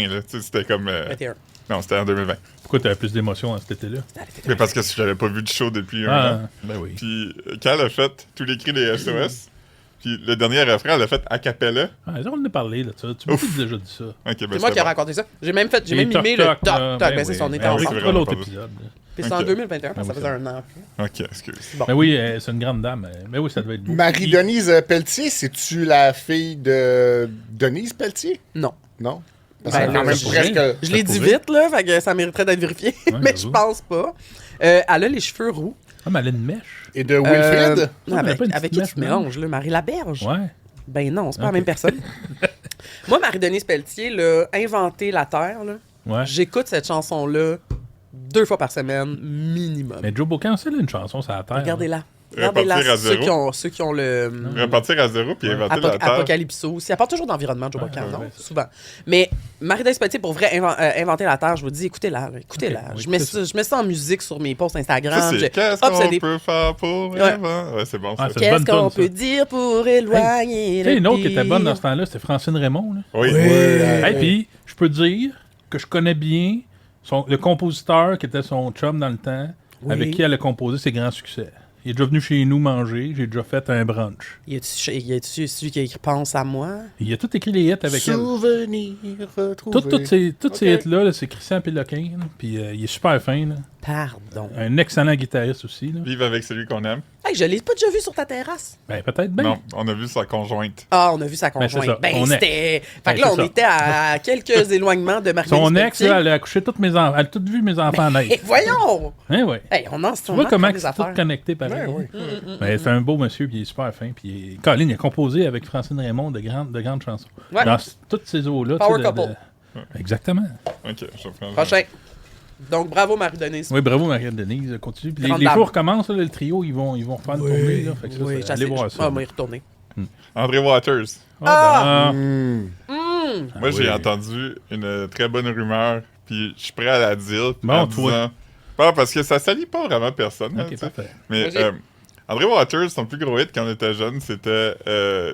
là, tu sais, c'était comme... 21. non, c'était en 2020. Pourquoi t'avais plus d'émotion dans cet été-là? Mais parce que j'avais pas vu de show depuis un Ah, an. ben oui. Puis quand elle a fait tous les cris des SOS, puis le dernier refrain, elle l'a fait a cappella. Ah, on en a parlé de ça. Tu m'as déjà dit ça. Ok, ben C'est moi qui ai raconté ça. J'ai même mimé le toc-toc, toc-toc. là. Ben, c'est son été oui, ensemble. c'est C'est vrai, pas l'autre on parle de épisode. là. Puis c'est en Ok. 2021, parce que ça oui, faisait un an. Ok, excuse. Mais oui, c'est une grande dame. Mais oui, ça devait être beau. Marie-Denise Pelletier, c'est-tu la fille de Denise Pelletier? Non. Non? Ben, C'est quand même ça presque... pourrait. Je l'ai dit pourrait. vite, là, fait que ça mériterait d'être vérifié, Ouais, mais je j'avoue. pense pas. Elle a les cheveux roux. Ah, mais elle a une mèche. Et de Wilfrid? Non, mais avec pas une avec petite qui tu te mèche, mélanges, là? Marie Laberge? Ouais. Ben non, c'est pas Ok. la même personne. Moi, Marie-Denise Pelletier, là, Inventer la Terre, là, Ouais. j'écoute cette chanson-là 2 fois par semaine, minimum. Mais Joe Bocan, c'est là une chanson, ça la terre. Regardez-la. Repartir à Ceux zéro. qui ont le... Repartir à zéro puis inventer la terre. Apocalypso aussi. Elle parle toujours d'environnement, Joe Bocan, ouais, non? ouais. Souvent. Mais Marie-Denise Pelletier, pour vrai, inventer la Terre, je vous dis, écoutez-la. Écoutez-la. Ok, oui, je, mets écoutez ça, je mets ça en musique sur mes posts Instagram. Ça, c'est qu'est-ce Hop, qu'on des- peut faire pour Ouais. inventer? Ouais, c'est bon, ça. Ah, c'est une bonne Qu'est-ce qu'on toune, ça. peut dire pour éloigner Tu sais, le une autre qui était pire? bonne dans ce temps-là, c'était Francine Raymond. Là. Oui. Hey, puis, je peux dire que je connais bien le compositeur qui était son chum dans le temps, Oui. avec qui elle a composé ses grands succès. Il est déjà venu chez nous manger, j'ai déjà fait un brunch. Y a-tu celui qui pense à moi? Il a tout écrit les hits avec elle. Souvenir retrouvé. Toutes ces hits-là, là, c'est Christian Péloquin, là, puis il est super fin. Là. Pardon. Un excellent guitariste aussi. Là. Vivre avec celui qu'on aime. Hey, je l'ai pas déjà vu sur ta terrasse. Ben, peut-être bien. Non, on a vu sa conjointe. Ah, on a vu sa Ben, c'est conjointe. ça, Ben, son ex. c'était... Fait Ben, que là, c'est on ça. était à quelques éloignements de Marie-Denise Son ex, Pelletier. là, elle a accouché tous mes enfants. Elle a tout vu mes enfants naître. Et voyons! Hein, ouais. Hey, on en Tu vois comment c'est tout affaires. connecté pareil. Ouais, hein? Ben, c'est un beau monsieur, puis il est super fin. Puis Colin, il a composé avec Francine Raymond de grandes chansons. Ouais. Dans toutes ces eaux-là. Power tu sais, couple. Exactement. Ok, je prends. Prochain. Donc, bravo Marie-Denise. Oui, bravo Marie-Denise. Continue. Puis Grande les dame. shows recommencent, là, le trio, ils vont refaire une tournée. Là, fait que ça, Oui, allez voir ça. Ah, moi, y retourner. André Waters. Ah, ben, Moi, j'ai oui. entendu une très bonne rumeur, puis je suis prêt à la dire. Bon, en toi. disant- Pas parce que ça salit pas vraiment personne. hein, Ok, tu sais. parfait. Mais Vas-y. André Waters, son plus gros hit quand on était jeune, c'était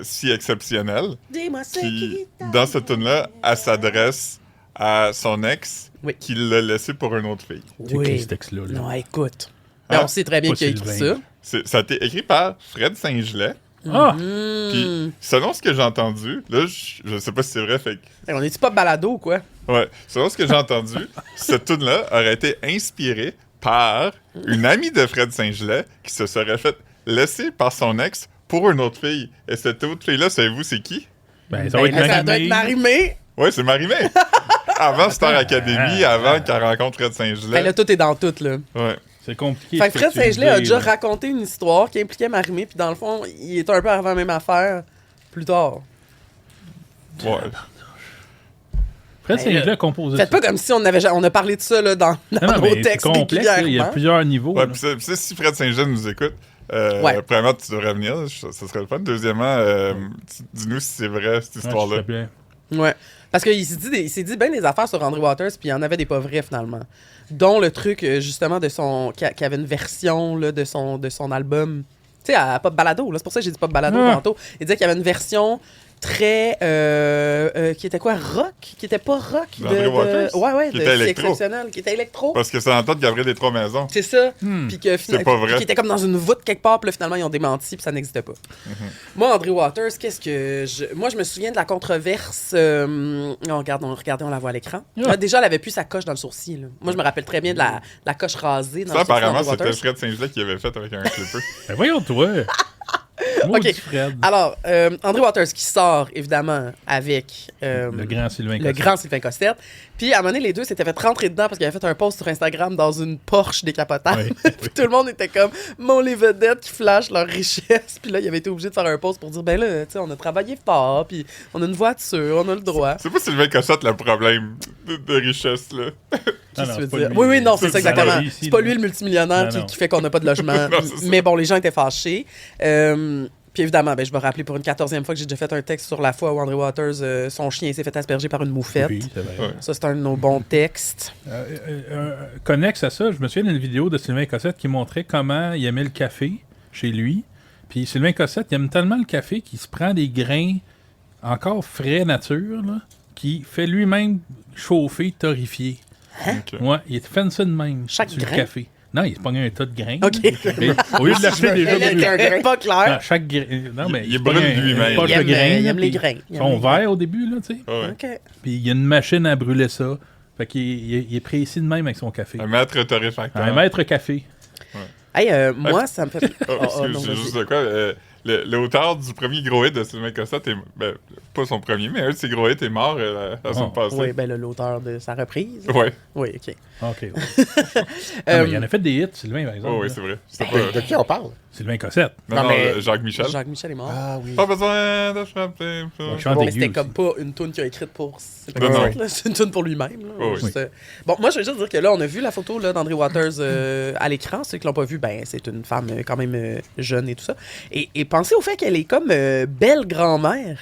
Si exceptionnel. Dis-moi ce Puis dans cette tune-là, elle s'adresse à son ex Oui. qui l'a laissé pour une autre fille. C'est qui ce texte-là? là? Non, écoute. Ben, Hein? on sait très bien Pas qui a écrit Sylvain. ça. Ça a été écrit par Fred Saint-Gelais. Ah! Puis selon ce que j'ai entendu, là, je sais pas si c'est vrai, fait que Hey, on est-tu pas balado, quoi? ouais, selon ce que j'ai entendu, cette tune-là aurait été inspirée par une amie de Fred Saint-Gelais qui se serait fait laisser par son ex pour une autre fille. Et cette autre fille-là, savez-vous c'est qui? Ben, ça va être Ça doit être Marie-Mé. Marie-Mé. Ouais, c'est Marie-Mé. Avant Star Academy, avant qu'elle rencontre Fred Ben, Saint-Gelais. là, tout est dans tout, là. Ouais. C'est compliqué. Fait que Fred ce tu Saint-Gelais a dis, déjà là. raconté une histoire qui impliquait Marie-Mé, puis dans le fond, il est un peu avant la même affaire plus tard. Ouais. Fred Ben, Saint-Gelais a composé Faites ça. pas comme si on a parlé de ça là, dans Non, non, nos mais c'est textes complexe. là, Il y a régulièrement. plusieurs niveaux. Ouais, là. pis si Fred Saint-Gelais nous écoute, Ouais. premièrement, tu devrais venir, ça serait le fun. Deuxièmement, dis-nous si c'est vrai, cette Ouais, histoire-là. s'il te plaît. Ouais. Parce qu'il s'est dit bien des affaires sur André Waters, puis il y en avait des pas vrais finalement. Dont le truc, justement, de son. Qu'il y avait une version là, de son album. Tu sais, à Pop Balado, là. C'est pour ça que j'ai dit Pop Balado Ah. tantôt. Il disait qu'il y avait une version très. qui était quoi? Rock? Qui était pas rock? D'André Waters? Ouais, Qui de était Si électro. exceptionnel. Qui était électro. Parce que c'est en tête Gabriel des Trois Maisons. C'est ça. Hmm. Puis que C'est pas vrai. Qui était comme dans une voûte quelque part, puis là, finalement, ils ont démenti, puis ça n'existait pas. Moi, André Waters, Moi, je me souviens de la controverse. Regardez, on la voit à l'écran. Ah. Là, déjà, elle avait plus sa coche dans le sourcil. Là. Moi, je me rappelle très bien de la coche rasée dans Ça, le sourcil apparemment, d'André c'était Waters. Fred Saint-Gelais qui avait fait avec un clipper. Ben, voyons, toi. Maudit OK. Fred. Alors, André Waters qui sort, évidemment, avec Le grand Sylvain le Cossette. grand Sylvain Cossette. Puis, à un moment donné, les deux s'étaient fait rentrer dedans parce qu'il avait fait un post sur Instagram dans une Porsche décapotable. Oui. Puis tout le monde était comme, mon les vedettes qui flashent leur richesse. Puis là, il avait été obligé de faire un post pour dire, ben là, tu sais, on a travaillé fort, puis on a une voiture, on a le droit. C'est pas Sylvain Cossette le problème de richesse, là. Ah non, Tu veux c'est pas dire? lui. Oui, non, c'est ça C'est exactement. Valérie ici, C'est pas là. lui le multimillionnaire Non, non. qui fait qu'on n'a pas de logement. Non, c'est ça. Mais bon, les gens étaient fâchés. Puis évidemment, ben, je me rappelais pour une 14e fois que j'ai déjà fait un texte sur la fois où André Waters, son chien s'est fait asperger par une moufette. Oui, c'est vrai. Ouais. Ça, c'est un de nos bons textes. Connexe à ça, je me souviens d'une vidéo de Sylvain Cossette qui montrait comment il aimait le café chez lui. Puis Sylvain Cossette, il aime tellement le café qu'il se prend des grains encore frais nature, là, qu'il fait lui-même chauffer, torréfier. Ok. Ouais, il fait ça de même Chaque sur grain? le café. Non, il se pogne un tas de grains. OK. Et au lieu de l'acheter déjà Elle brûlé. était pas clair. Ah, chaque grain. Non, mais Il se pogne brûle un- lui-même. une poche Il de aime, grains, il aime puis les grains. Il Ils aime sont les grains. verts au début, là, tu sais. Ouais. OK. Puis il y a une machine à brûler ça. Fait qu'il il est précis de même avec son café. Un maître torréfacteur. Un maître café. Hey, moi, ça me fait... Oh, Oh, excuse, non, j'ai vas-y. juste de quoi. L'auteur du premier gros hit de Sylvain Cossette, ben, pas son premier, mais un de ses gros hits est mort la semaine passée. Oui, ben là, l'auteur de sa reprise. Ouais. Oui, OK. OK. ouais. Ah, mais il en a fait des hits, Sylvain, par exemple. Oh, oui, là. c'est vrai. C'est De qui on parle? Sylvain Cossette. Non, Non, mais- Jacques Michel. Jacques Michel est mort. Ah oui. Pas besoin de frapper. Il chante Mais aigu c'était aussi. comme pas une tune qu'il a écrite pour Sylvain Non, Cossette, là. C'est une tune pour lui-même. là. Oh, oui. Juste, Bon, moi, je veux juste dire que là, on a vu la photo là, d'André Waters à l'écran. Ceux qui l'ont pas vu, ben, c'est une femme quand même jeune et tout ça. Et pensez au fait qu'elle est comme belle grand-mère.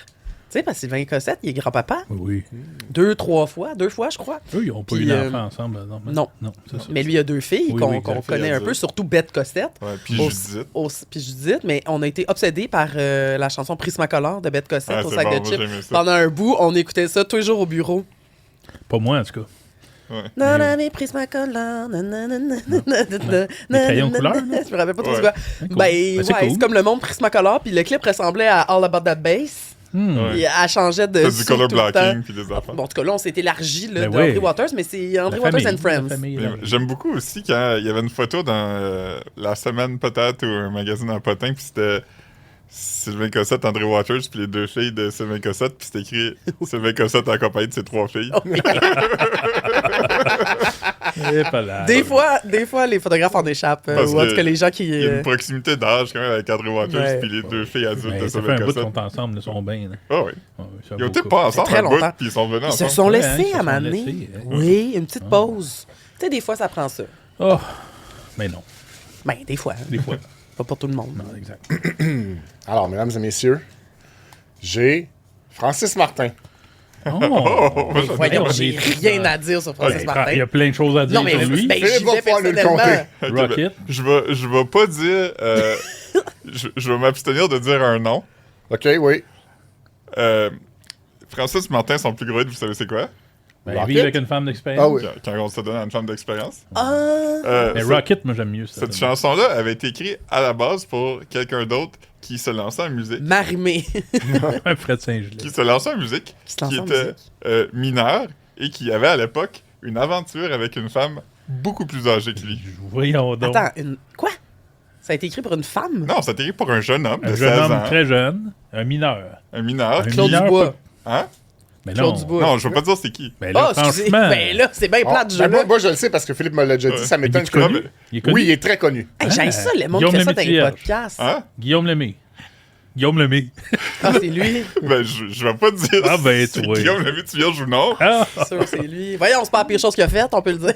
Tu sais, parce que Sylvain Cossette, il est grand-papa. Oui. 2 fois, je crois. Eux, ils n'ont pas Puis, eu d'enfant ensemble. non. Non, c'est ça. Mais lui, il a 2 filles Oui, qu'on oui, exact. connaît un Fille peu, adulte. surtout Bette Cossette. Ouais, puis Au- Judith. Puis Judith, mais on a été obsédés par la chanson Prismacolor de Bette Cossette Ah, au c'est sac bon, de moi, chips. j'aimais ça. Pendant un bout, on écoutait ça toujours au bureau. Pas moi, en tout cas. Non, non, mais Prismacolor. Les crayons de couleur, là? Je me rappelle pas trop Ouais. c'est quoi. C'est cool. Ben, Ben, c'est ouais, cool. c'est comme le monde Prismacolor, puis le clip ressemblait à All About That Bass. Ouais. Et elle changeait de C'est sous du color tout le temps. blocking puis des affaires. Bon, en tout cas, là, on s'est élargi là, Ben d'André oui. Waters, mais c'est André La Waters famille, and Friends. la famille, Mais là. j'aime beaucoup aussi quand il y avait une photo dans La Semaine peut-être ou un magazine en potin, puis c'était Sylvain Cossette, André Waters, puis les 2 filles de Sylvain Cossette, puis c'était écrit Sylvain Cossette accompagné de ses 3 filles. Et pas là. Des fois, les photographes en échappent. Parce Ou en tout que cas, les gens qui... Il y a une proximité d'âge quand même avec André Waters, Ouais. puis les 2 filles adultes Mais de ça fait Sylvain un bout qu'ils Cossette. sont ensemble, ils sont bien. là. Ah oui. Ouais, c'est un Ils ont beau peut-être couple. pas ensemble très un bout, longtemps. puis ils sont venus Ils se ensemble. sont Ouais, hein, laissés ils se à sont m'amener. laissés, hein. Oui, une petite pause. Tu sais, des fois, ça prend ça. Oh, mais non, Ben, des fois. hein. des fois. Pas pour tout le monde. Non, exact. Alors, mesdames et messieurs, j'ai Francis Martin. Oh, Voyons, on j'ai est- rien à dire sur Francis Il Martin. y a plein de choses à dire Non, mais sur lui. ben, Philippe j'y va vais pouvoir nous le personnellement. compter. Ok, ben, Rocket. je vais pas dire. Je vais m'abstenir de dire un nom. OK, oui. Francis Martin, son plus gros hit, vous savez c'est quoi? Ben, Rocket? vivre avec une femme d'expérience. Ah oui. Quand on se donne à une femme d'expérience. Ah, Mais Cette- Rocket, moi, j'aime mieux ça. Cette chanson-là avait été écrite à la base pour quelqu'un d'autre qui se lançait en musique. Marimé. Fred Saint-Gelais. Qui se lançait en musique, Qui se lançait qui en était musique. mineur et qui avait à l'époque une aventure avec une femme beaucoup plus âgée que lui. Voyons donc. Attends, quoi? Ça a été écrit pour une femme? Non, c'était écrit pour un jeune homme de Un 16 jeune homme ans, très jeune, un mineur. un mineur. Un qui- Claude mineur Dubois. Hein? Mais Claude non. Dubois. Non, je veux pas dire c'est qui. Ben là, Ah, excusez. franchement. Ben là, c'est bien Ah, plate, ce ben jeu-là. moi, je le sais parce que Philippe me l'a déjà dit. Ouais. Ça m'étonne Il est que... connu? Il est connu? Oui, il est très connu. Hey, j'aime ça, le monde Guillaume qui fait ça dans les Lemaitre. podcasts. Hein? Guillaume Lemay. Guillaume Lemay. Ah, c'est lui. Ben, je vais pas dire Ah, ben, si toi. Guillaume Lemaitre Vierge ou non. Ah! C'est sûr, c'est lui. Voyons, c'est pas la pire chose qu'il a faite, on peut le dire.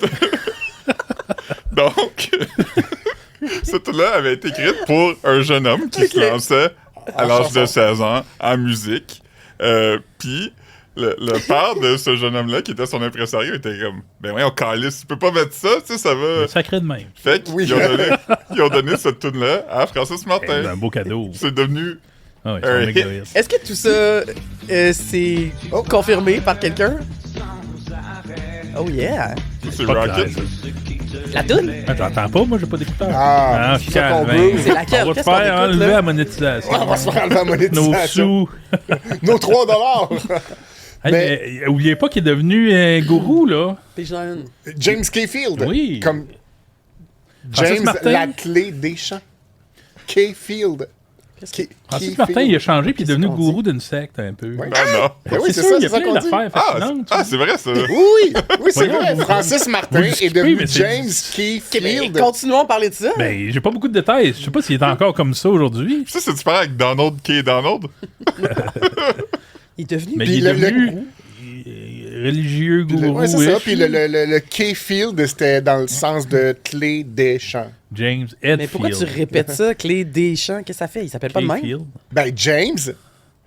Donc, cette là avait été écrite pour un jeune homme qui se lançait à l'âge de 16 ans en musique. Puis, le père de ce jeune homme-là, qui était son impresario, était comme ben voyons, calice, tu peux pas mettre ça, tu sais, ça va. Sacré de même. Fait qu'ils Oui. ils ont donné cette tune-là à Francis C'est Martin. un beau cadeau. C'est devenu. Ah ouais, c'est un Un méga hit. hit. Est-ce que tout ça, c'est confirmé par quelqu'un? Oh yeah! C'est Pas Rocket. clair, La toune? ça. J'entends pas, moi, j'ai pas d'écouteur. Ah, c'est ça qu'on calme. veut. C'est laquelle? On va te Qu'est-ce qu'on faire écoute, enlever là? la monétisation. On va se faire enlever la Nos monétisation. sous. Nos 3 Hey, Mais- mais oubliez pas qu'il est devenu un gourou, là. Puis j'en ai une. James Kayfield. Oui. Comme Francis James Martin. Laclé Deschamps. Kayfield. Francis Martin, il a changé puis il est devenu gourou d'une secte un peu. Oui. Ah non. Ben oui, c'est sûr, ça, il y c'est a ça plein qu'on dit. d'affaires fascinantes. C'est vrai, ça. Oui, c'est Voyons, vrai. vous- Francis Martin vous est discutez, devenu mais c'est- James Ok, mais Keyfield. continuons à parler de ça. Ben, j'ai pas beaucoup de détails. Je sais pas s'il est encore comme ça aujourd'hui. Ça, c'est-tu pareil avec Donald K. Donald? Il est devenu. Mais Puis il est le devenu gourou. religieux, Puis gourou. ouais, c'est ça. Puis le Keyfield, c'était dans le sens de clé des champs. James Hetfield. Mais pourquoi tu répètes ça, Clé des champs? Qu'est-ce que ça fait? Il s'appelle pas de même? Keyfield. Ben, James,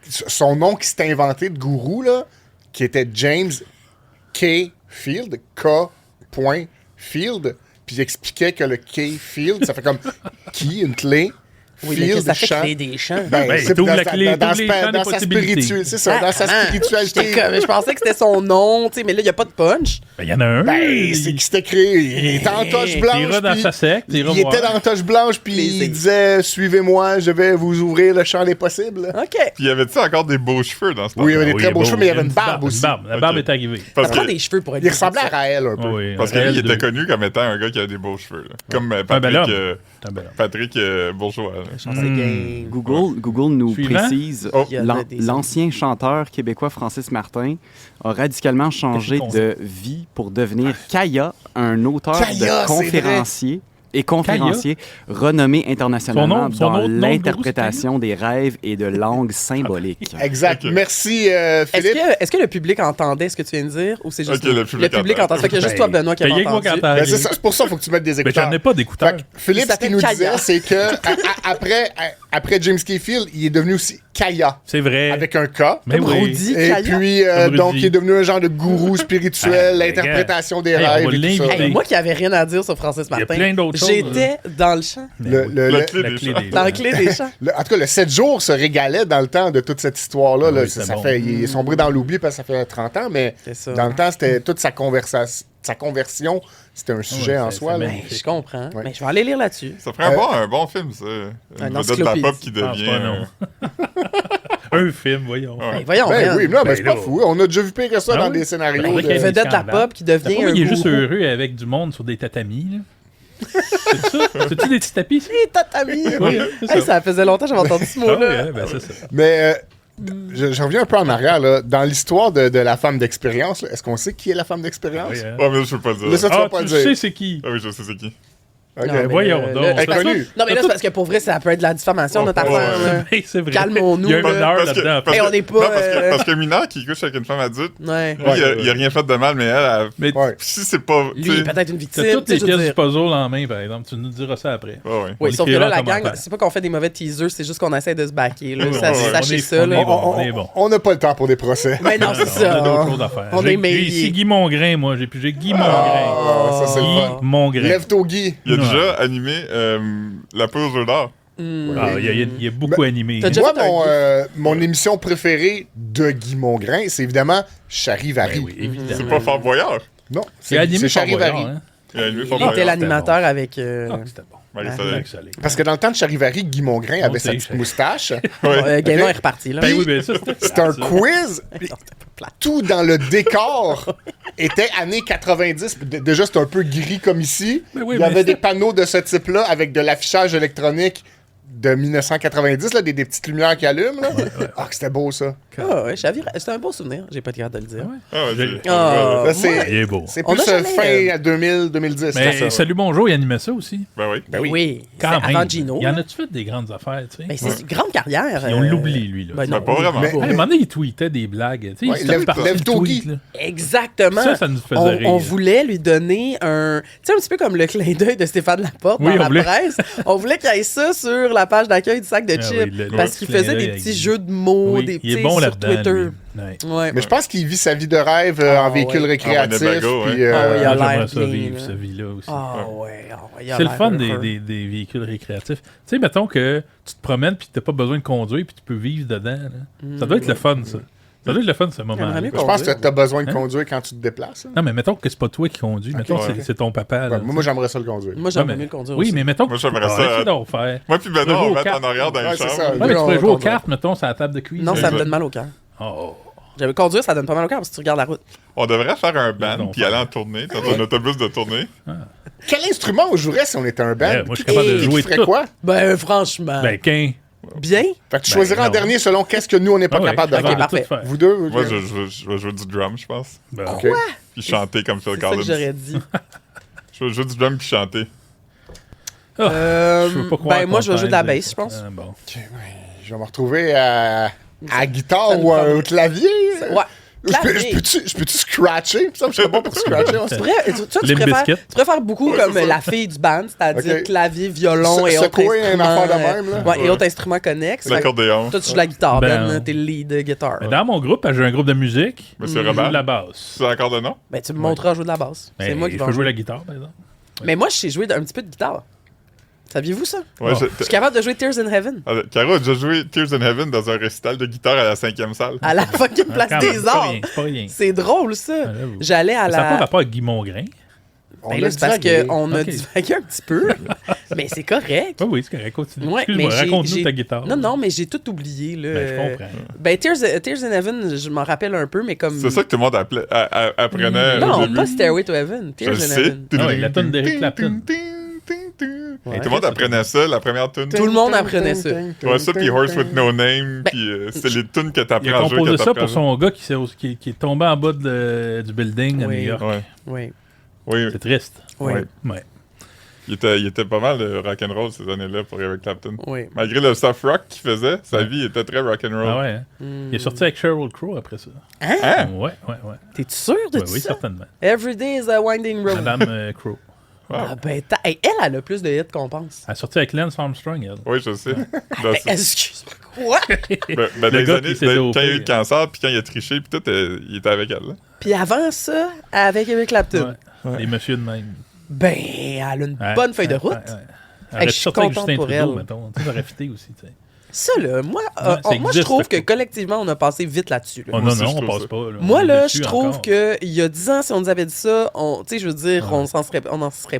son nom qui s'était inventé de gourou, là, qui était James K. Field, K.Field, puis il expliquait que le K-Field, ça fait comme qui, une clé, Oui, mais qu'est-ce que field, ça fait champ. Clé des champs? Ben, Ben, c'est t'ouvres dans la sa- clé, dans t'ouvres les champs des sa possibilités. spiritualité, c'est ça, dans sa spiritualité. J'étais comme, je pensais que c'était son nom, tu sais, mais là, il n'y a pas de punch. Ben, il y en a un. Ben, c'est qui s'était créé. Il était en toche blanche. T'iras dans puis sa secte, il t'iras était voir. dans toche blanche, puis Plaisir. il disait suivez-moi, je vais vous ouvrir le champ des possibles. OK. Puis y avait-tu encore des beaux cheveux dans ce temps? Oui, il y avait des Oui, très beaux bon, cheveux, mais il y avait a une barbe aussi. La barbe Ok. est arrivée. Parce Ça prend que, des cheveux pour être Il ressemblait à Raël un peu. Oui, parce que Raël lui, il deux. était connu comme étant un gars qui avait des beaux cheveux. Là. Comme bel Patrick, homme. C'est un bel homme. Patrick Bourgeois. là. Google nous Suivant. précise Oh. Il y en a des- l'ancien chanteur québécois Francis Martin a radicalement changé Qu'est-ce que de vie pour devenir Kaya, un auteur Kaya, c'est de conférencier et conférencier renommé internationalement Son dans autre nom de l'interprétation des rêves et de langues symboliques. Exact. Ok. Merci, Philippe. Est-ce que le public entendait ce que tu viens de dire ou c'est juste Ok, le public entend? Fait qu'il y a juste Ben, toi, Benoît, qui a payez pas quoi entendu. quand Ben, c'est pour ça qu'il faut que tu mettes des Ben, écouteurs. j'en ai pas d'écouteurs. Fait que Philippe, Il ce qu'il nous s'appelle Kaya. disait, c'est que après James Keyfield, il est devenu aussi Kaya, C'est vrai. avec un K. Mais Comme oui. Rudy. Et Kaya. puis, Comme donc, Rudy. il est devenu un genre de gourou spirituel, Ben, l'interprétation des Hey, on rêves va et tout ça. l'inviter. Hey, moi qui avais rien à dire sur Francis y a Martin, plein d'autres choses, j'étais dans le champ. La clé La des clé champs. des Dans le Clé des champs. En tout cas, le 7 jours se régalait dans le temps de toute cette histoire-là. là. Oui, Ça c'est bon. fait, il est sombré dans l'oubli parce que ça fait 30 ans, mais C'est ça. dans le temps, c'était toute sa conversion, c'était un sujet en c'est soi. là. magnifique. Ben, je comprends. Ouais. Mais je vais aller lire là-dessus. Ça ferait un bon film, ça. Une vedette de la encyclopédie. pop qui Ah, devient... c'est pas non. Un film, voyons. Ouais. Ben, voyons, Ben man. oui, non, mais Ben c'est pas là. fou. On a déjà vu pire que ça Ah dans oui? des scénarios. Ben, de- avec Une vedette de la scandale. pop qui devient Pourquoi un il est juste gourou. heureux avec du monde sur des tatamis, là? C'est ça? C'est-tu des petits tapis, ça? Hey, tatami! Oui, c'est Hey, ça. ça faisait longtemps que j'avais entendu ce Ah, mot-là. ouais, ben, c'est ça. Mais je reviens un peu en arrière. Là. Dans l'histoire de la femme d'expérience, là, est-ce qu'on sait qui est la femme d'expérience? Oui, hein. Ouais, mais je peux pas le dire. Là, ça, tu vas Ah, pas tu le dire. sais c'est qui? Ah oui, je sais c'est qui. Ok. Non, mais voyons le- donc. le- Elle est parce que- connue. Non, mais là, c'est parce que pour vrai, ça peut être de la diffamation, notre Ouais, affaire. ouais. là. Ben, c'est vrai. Calmons-nous, Il y a un là. honneur Parce que- là-dedans. parce Hey, que- on est pas, Non, parce que euh, mineur qui couche avec une femme adulte, Ouais. lui, il a rien fait de mal, mais elle, Mais Ouais. si c'est pas... Lui, tu sais- peut-être une victime. t'as toutes tu sais, les je veux pièces du dire. puzzle en main, par exemple. Tu nous diras ça après. Ouais, ouais. Oui, On sauf que l'écrira là, la en gang, commentaire. c'est pas qu'on fait des mauvais teasers, c'est juste qu'on essaie de se backer. Là. Oui, Ça, ouais, sachez on est- ça. on là. est bon. On est bon. On n'a pas le temps pour des procès. Mais non, c'est On a ça. d'autres choses à faire. On J'ai- est mêlés. j'ai ici Guy Mongrain, moi. J'ai Guy Mongrain. Ah, ça, c'est le Guy fun. Mongrain. Lève-toi, Guy. Il a Ouais. déjà animé La Poule aux œufs d'or. Ah, il a beaucoup animé. T'as déjà Moi, fait un mon émission préférée de Guy Mongrain, c'est évidemment Charivari. Ben oui, évidemment. C'est pas Fort Boyard. Non, C'est animé c'est par Boyard, Charivari. hein? Il a animé Fort Il était Boyard. l'animateur avec. Ah, c'était bon. Marie Ah, Soleil. Max Soleil. Parce que dans le temps de Charivari, Guy Mongrain avait sa sait, petite je- moustache. Gaëtan Ok. est reparti. Là. Ben oui, ben ça, c'était C'était un ça. quiz. puis Tout dans le décor était années 90. Déjà, c'était un peu gris comme ici. Ben oui, Il y mais avait des c'était- panneaux de ce type-là avec de l'affichage électronique de 1990, là, des petites lumières qui allument. Là. Ah, que c'était beau, ça. Ah ouais, c'était un beau souvenir. J'ai pas de garde de le dire. Ah, ouais, J'ai- c'est- Ah, Là, c'est Il est beau. c'est On plus a jamais, fin à 2000, 2010. Mais c'est ça. Salut Bonjour, il animait ça aussi. Ben oui. Ben oui. Oui, Quand c'était même. avant Gino. Il en a-tu fait des grandes affaires, tu sais? Ben, c'est une grande carrière. Et on l'oublie, lui, là. Ben, Ben, pas vraiment. Mais- Hey, à un moment donné, il tweetait des blagues. Tu sais, Ouais, il faisait partie du lève-toi, tweet, Guy. là. Exactement. Ça nous faisait on, rire. on voulait lui donner un. Tu sais, un petit peu comme le clin d'œil de Stéphane Laporte Oui, dans on la voulait. presse. On voulait qu'il y ait ça sur la page d'accueil du sac de Ah chips. oui, le parce petit qu'il faisait clin des d'œil petits avec- jeux de mots, Oui, des il petits est bon sur là-dedans, Twitter. lui. Ouais. Ouais. Mais je pense qu'il vit sa vie de rêve Ah, en véhicule ouais. récréatif. Ah, Winnebago, puis, ouais. Ah, oui, il a Moi, l'air j'aimerais ça bien, vivre, là. cette vie-là aussi. Ah ouais, ah ouais, il a C'est le l'air fun heureux. des véhicules récréatifs. Tu sais, mettons que tu te promènes puis tu n'as pas besoin de conduire puis tu peux vivre dedans. Là. Ça doit être le fun, ça. Ça doit être le fun, ce moment-là. J'aimerais mieux Je pense que tu as besoin de Hein? conduire quand tu te déplaces. hein. Non, mais mettons que c'est pas toi qui conduis. Mettons que ouais. c'est ton papa. là, Ouais, moi, j'aimerais ça le conduire. Moi, j'aimerais Ouais, mieux mais- le conduire Oui, aussi. mais mettons que Moi, j'aimerais ça. Arrête d'en faire. Moi puis Benoît, Tu on joues va aux mettre en cartes. arrière dans Ouais, les c'est chambres. ça. Ouais, mais tu on pourrais va jouer aux conduire. cartes, mettons, sur la table de cuisine. Non, ça me Ouais. donne mal au cœur. Oh. Conduire, ça donne pas mal au cœur parce que tu regardes la route. On devrait faire un band Non, puis aller en tournée, dans un autobus de tournée. Quel instrument on jouerait si on était un band? Ouais, moi, je suis capable de Qui jouer ferait tout. quoi? Ben, franchement. Ben, qu'un. Bien? Fait que tu choisirais en non. dernier selon qu'est-ce que nous, on n'est pas Ah ouais, capable de je suis faire. capable de parfait. tout faire. Vous deux? Moi, je vais jouer du drum, je pense. Ben, OK. Puis chanter comme Phil C'est ça que Collins. j'aurais dit. Je vais jouer du drum puis chanter. je veux pas croire Moi, je vais jouer de la qu'on bass, je pense. Ah, bon. Je vais me retrouver à guitare ou au clavier. Ouais. Je Clavier. peux-tu scratcher? Ça, je serais bon pour scratcher. Tu pourrais, tu Limp préfères, Bizkit. tu préfères beaucoup comme la fille du band, c'est-à-dire Ok. clavier, violon et autres Secouer une instruments. affaire de même, là. Ouais, et autres instruments connexes. Fait que L'accordéon. Toi, tu joues de la guitare, Ben, Ben, t'es le lead guitar. Mais dans mon groupe, j'ai un groupe de musique. Monsieur Je joue de Robert. la basse. C'est encore de nom? Ben, tu me montreras à jouer de la basse. C'est moi qui je vais peux en jouer jouer. la guitare, par exemple. Mais moi, je sais jouer un petit peu de guitare. Saviez-vous ça? Ouais, Oh. Je suis capable de jouer Tears in Heaven Caro a déjà joué Tears in Heaven dans un récital de guitare à la 5e salle. à la fucking place Quand même, des c'est pas arts. rien, c'est pas rien. C'est drôle, ça. Ah, j'avoue. J'allais à Ça n'a pas la... rapport avec Guy Mongrain. On Ben a là, c'est parce divagué. qu'on a Ok. divagué un petit peu. Mais c'est correct. Oui, c'est correct. Continue. Ouais, Excuse-moi, mais raconte-nous ta guitare. Non, mais j'ai tout oublié. Là. Ben, je comprends. Ben, Tears in Heaven, je m'en rappelle un peu, mais comme... C'est ça que tout le monde apprenait au Non, début. pas Stairway to Heaven. Je Tears le in sais. Heaven. Ah ouais, la tune d'Eric Clapton. Ouais. Tout le monde apprenait ça, la première tune. Tout le monde apprenait ça. Ouais, ça, puis Horse with No Name, puis c'était les tunes que Il t'apprends a à jouer. composé que ça t'apprends pour à son gars qui est tombé en bas du building à Oui. New York. jouer. Ouais. Oui. Oui, C'est triste. Oui. Ouais. Ouais. il était pas mal rock'n'roll ces années-là pour Eric Clapton. Oui. Malgré le soft rock qu'il faisait, sa vie était très rock'n'roll. Ah ouais, hein? Il est sorti avec Sheryl Crow après ça. Hein? Ouais. T'es-tu sûr de Ouais, tout oui, ça? certainement. Every day is a winding road. Madame Crow. Ah ben, hey, elle a plus de hits qu'on pense. Elle est sortie avec Lance Armstrong, elle. Oui, je sais. Dans ce- Excuse-moi, quoi? dans les gars années, qui s'est quand dopé. il a eu le cancer, puis quand il a triché, puis tout, il était avec elle. Là. Puis avant ça, avec Eric Clapton, Ouais. Les messieurs de même. ben, elle a une Ouais, bonne feuille de ouais, route. ouais. Elle Hey, aurait je suis sorti avec contente Justin pour Trudeau, elle. mettons. Tu sais, ça aurait fité aussi, tu sais. Ça, là, moi, ça moi je existe, trouve ce que coup. collectivement, on a passé vite là-dessus. là. Oh Moi non, aussi, non, je on trouve passe ça. pas. Là. Moi, On est là, dessus je trouve encore. qu'il y a 10 ans, si on nous avait dit ça, tu sais, je veux dire, on n'en serait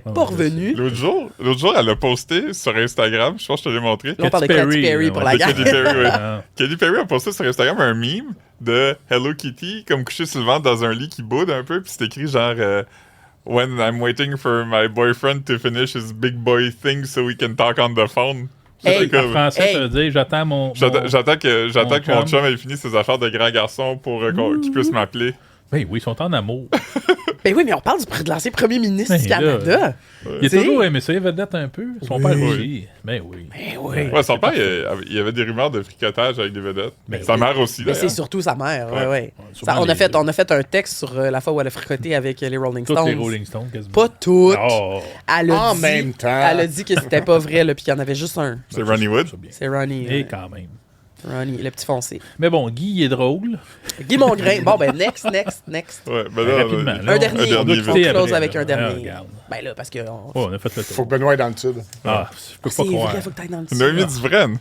Ouais, pas revenu. L'autre jour, elle a posté sur Instagram, je pense que je te l'ai montré. Là, on parle de Katy Perry pour la de guerre. Katy Perry, ouais. Ah. Katy Perry a posté sur Instagram un meme de Hello Kitty, comme couché sur le ventre dans un lit qui boude un peu, puis c'est écrit genre When I'm waiting for my boyfriend to finish his big boy thing so we can talk on the phone. Hey, C'était En comme- français, Hey. ça veut dire j'attends mon. J'attends que mon chum. chum ait fini ses affaires de grand garçon pour qu'il puisse m'appeler. Ben oui, ils sont en amour. Ben oui, mais on parle de l'ancien premier ministre Ben du là. Canada. Il a T'sais. toujours aimé ça, il vedette un peu. Son père aussi. Ben oui. Ben oui. Ouais, son père, il y avait des rumeurs de fricotage avec des vedettes. Ben Sa oui. mère aussi, Mais c'est d'ailleurs. surtout sa mère, ouais, Ouais. ouais. souvent Ça, on les- a fait un texte sur la fois où elle a fricoté avec les Rolling Toutes Stones. les Rolling Stones, quasiment. Pas toutes. Oh, Elle a En dit, même temps. Elle a dit que c'était pas vrai, là, puis qu'il y en avait juste un. C'est Ronnie Wood. c'est bien. C'est Ronnie. Et quand même. Ronnie, le petit foncé. Mais bon, Guy, il est drôle. Guy Mongrain. Bon, ben, next. Ouais, ben là, Rapidement, là, Un dernier. on doit vite. quitter On close après, avec là. un dernier. Ah, regarde. Ben là, parce que. Oh, on a fait le Faut tour. que Benoît est dans le sud. Ah, je peux C'est pas croire. vrai, faut que t'ailles dans le Noémie sud. Dufresne.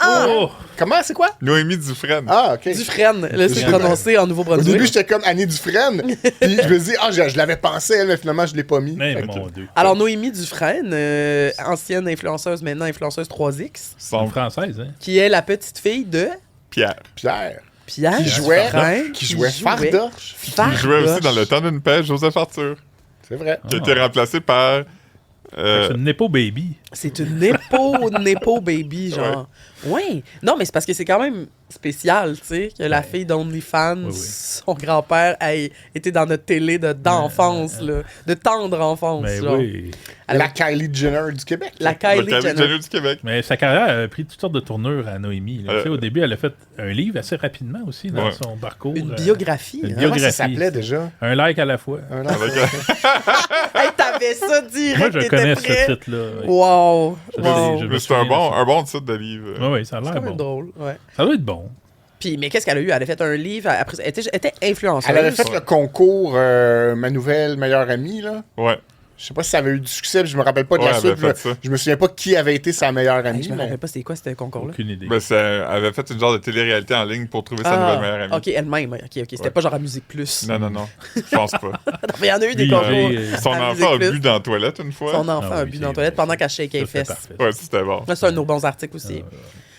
Oh! Comment, c'est quoi? Noémie Dufresne. Ah, OK. Dufresne. Là, c'est Dufresne. prononcé en Au Nouveau-Brunswick. début, j'étais comme Annie Dufresne. Puis je me dis, je l'avais pensé, elle, mais finalement, je l'ai pas mis. Mais Fait que- mon Dieu. Alors, Noémie Dufresne, ancienne influenceuse, maintenant influenceuse 3X, C'est Son une française, hein? qui est la petite fille de Pierre. Pierre. Pierre Qui jouait, Dufresne, qui jouait Fardoche. Il jouait aussi dans Le Temps d'une paix, Joseph Arthur, C'est vrai. qui a été remplacé par. C'est une Nepo Baby. C'est une Nepo baby, genre. Ouais. Non, mais c'est parce que c'est quand même spécial, tu sais, que la fille d'OnlyFans, Oui, oui. son grand-père ait été dans notre télé d'enfance, là, de tendre enfance. Mais genre. oui. Elle La a- Kylie Jenner du Québec. La Le Kylie Kylie Jenner. Jenner du Québec. Mais sa carrière a pris toutes sortes de tournures à Noémie. là. Tu sais, au début, elle a fait un livre assez rapidement aussi dans Ouais. son parcours. Une biographie. une hein. Comment ça biographie. s'appelait déjà? Un like à la fois. Un an. Avec, Hey, t'avais ça direct, Moi, je t'étais connais prêt. ce titre-là. Oui, Wow. Je Wow. l'ai- mais c'est un bon titre de livre. Oui, ça a C'est l'air quand même bon. drôle, ouais. Ça doit être bon. Puis, mais qu'est-ce qu'elle a eu? Elle a fait un livre, après, elle était influenceuse. Elle avait fait le concours Ma nouvelle meilleure amie, là. Ouais. Je sais pas si ça avait eu du succès, puis je me rappelle pas de Ouais, la elle suite. avait fait ça. Je me souviens pas qui avait été sa meilleure Hey, amie. je me mais- rappelle pas c'était quoi ce concours-là. Aucune idée. Ben, elle avait fait une genre de télé-réalité en ligne pour trouver sa nouvelle meilleure amie. ok, elle-même. Ok, c'était Ouais. pas genre à Musique Plus. Non, je pense pas. Mais il y en a eu des Lui, concours. Son à enfant a Musique bu Plus. dans la toilette une fois. Son enfant Ah a oui, bu c'est dans la toilette vrai. pendant qu'elle shake Ça, les c'était fesses. parfait. Ouais, ça, c'était bon. Là, c'est un de nos bons articles aussi.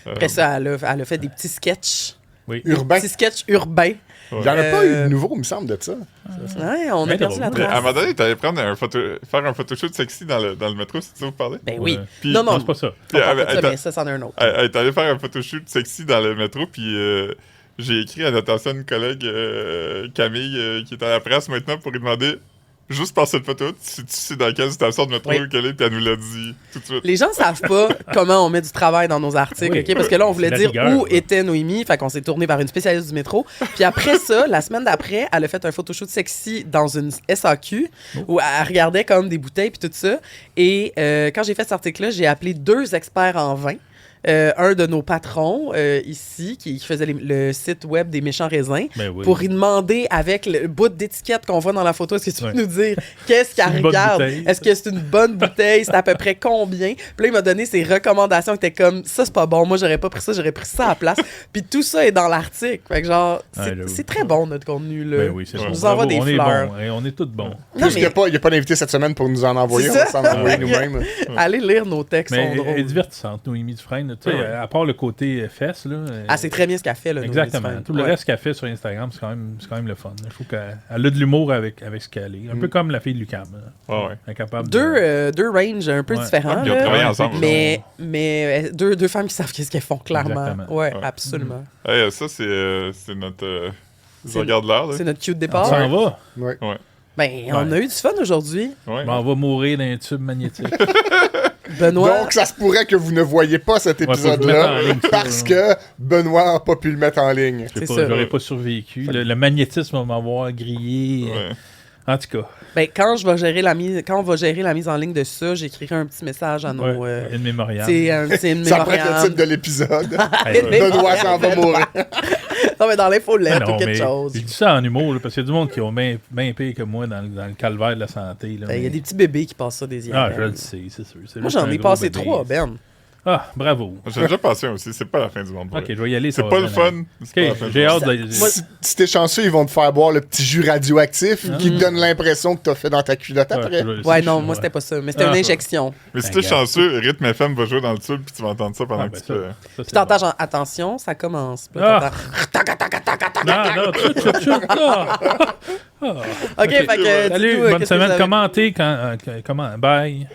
Euh, Après ça, elle a fait des petits sketchs. Oui. Urbain. Petits sketchs urbains. Il n'y en a pas eu de nouveau, il me semble, de ça. Ouais, on a Mais perdu la drôle. Mais à un trace. moment donné, t'allais faire un photoshoot sexy dans le métro, c'est ça vous parlez? Ben oui. Ouais. Puis- non, Non, non, c'est pas ça. on parle Puis, pas de ça, mais ça, c'en est un autre. Elle est allée faire un photoshoot sexy dans le métro, puis j'ai écrit à une collègue, Camille, qui est à la presse maintenant, pour lui demander, juste par cette photo, si tu sais dans quelle station de métro Oui. qu'elle est, puis elle nous l'a dit tout de suite. Les gens savent pas comment on met du travail dans nos articles, Oui. OK? Parce que là, on voulait C'est la dire rigueur, où là. était Noémie, fait qu'on s'est tourné vers une spécialiste du métro. Puis après ça, la semaine d'après, elle a fait un photoshoot sexy dans une SAQ où elle regardait comme des bouteilles puis tout ça. Et quand j'ai fait cet article-là, j'ai appelé 2 experts en vin. Un de nos patrons ici, qui faisait le site web des méchants raisins, Ben oui. pour y demander avec le bout d'étiquette qu'on voit dans la photo, est-ce que tu peux Ouais. nous dire qu'est-ce C'est qu'elle une bonne regarde? bouteille. Est-ce que c'est une bonne bouteille? C'est à peu près combien? Puis là, il m'a donné ses recommandations qui étaient comme, ça, c'est pas bon, moi, j'aurais pas pris ça, j'aurais pris ça à la place. Puis tout ça est dans l'article. Fait que genre, j'avoue. c'est très bon, notre contenu, là. Ben oui, c'est Je bon. vous envoie Bravo, des on est fleurs. bons. Et on est tous bons. Non, Plus qu'il mais n'y a pas d'invité cette semaine pour nous en envoyer, on C'est va s'en envoyer ça. nous-mêmes. allez lire nos textes, Mais sont elle est drôles. divertissante, Noémie Dufresne. Tu sais, Ouais. à part le côté fesses, là. Ah, c'est très bien ce qu'elle fait, là. Noémie Exactement. Dufresne. Tout le Ouais. reste qu'elle fait sur Instagram, c'est quand même le fun. Je trouve qu'elle a de l'humour avec ce qu'elle est. Un peu comme la fille de Lucam. là. Ouais, ouais. Elle est capable Deux ranges un peu Ouais. différents, Ils ont là. travaillé ensemble. Mais deux femmes qui savent qu'est-ce qu'elles font, clairement. Exactement. Ouais, Ouais. absolument. Hey, ça, c'est notre... C'est- je regarde l'heure, là. C'est notre cute On départ. s'en va. Ouais. Ben, on a eu du fun aujourd'hui. Ouais. Ben, on va mourir d'un tube magnétique. Benoît, Donc, ça se pourrait que vous ne voyez pas cet faut que je le mette en épisode-là ligne, ça, parce là. que Benoît n'a pas pu le mettre en ligne. C'est ça. J'aurais pas survécu. Le magnétisme va m'avoir grillé. Ouais. En tout cas, ben, quand on va gérer la mise en ligne de ça, j'écrirai un petit message à nos... ouais, une mémorial. C'est une Ça pourrait être le mémorial. titre de l'épisode. Hey, Benoît s'en va mourir. Non, mais dans l'infolette non, ou quelque mais chose. je dis ça en humour, là, parce qu'il y a du monde qui ont bien pire que moi dans le calvaire de la santé. là, Ben, il y a mais- des petits bébés qui passent ça des Ah, IRL. je le sais, c'est sûr. C'est Moi, juste j'en un ai gros passé bébé. 3, Ben. Ah, bravo. J'ai déjà passé un aussi, c'est pas la fin du monde. pour Ok, vrai. je vais y aller. ça C'est va pas le bien aller. fun. c'est pas la Ok, fin du j'ai monde. hâte de. Si t'es chanceux, ils vont te faire boire le petit jus radioactif qui te donne l'impression que t'as fait dans ta culotte après. Ouais, non, moi, c'était pas ça. Mais c'était une Ah. injection. Mais si Ben, t'es regarde. chanceux, Rythme FM va jouer dans le tube, puis tu vas entendre ça pendant que tu fais... Puis t'entends genre, attention, ça commence. Puis là, Ah. t'entends, Non, non, tchut, là. OK, fait que. Salut, dites-nous, bonne qu'est-ce que semaine. vous avez- Commentez comment. Bye.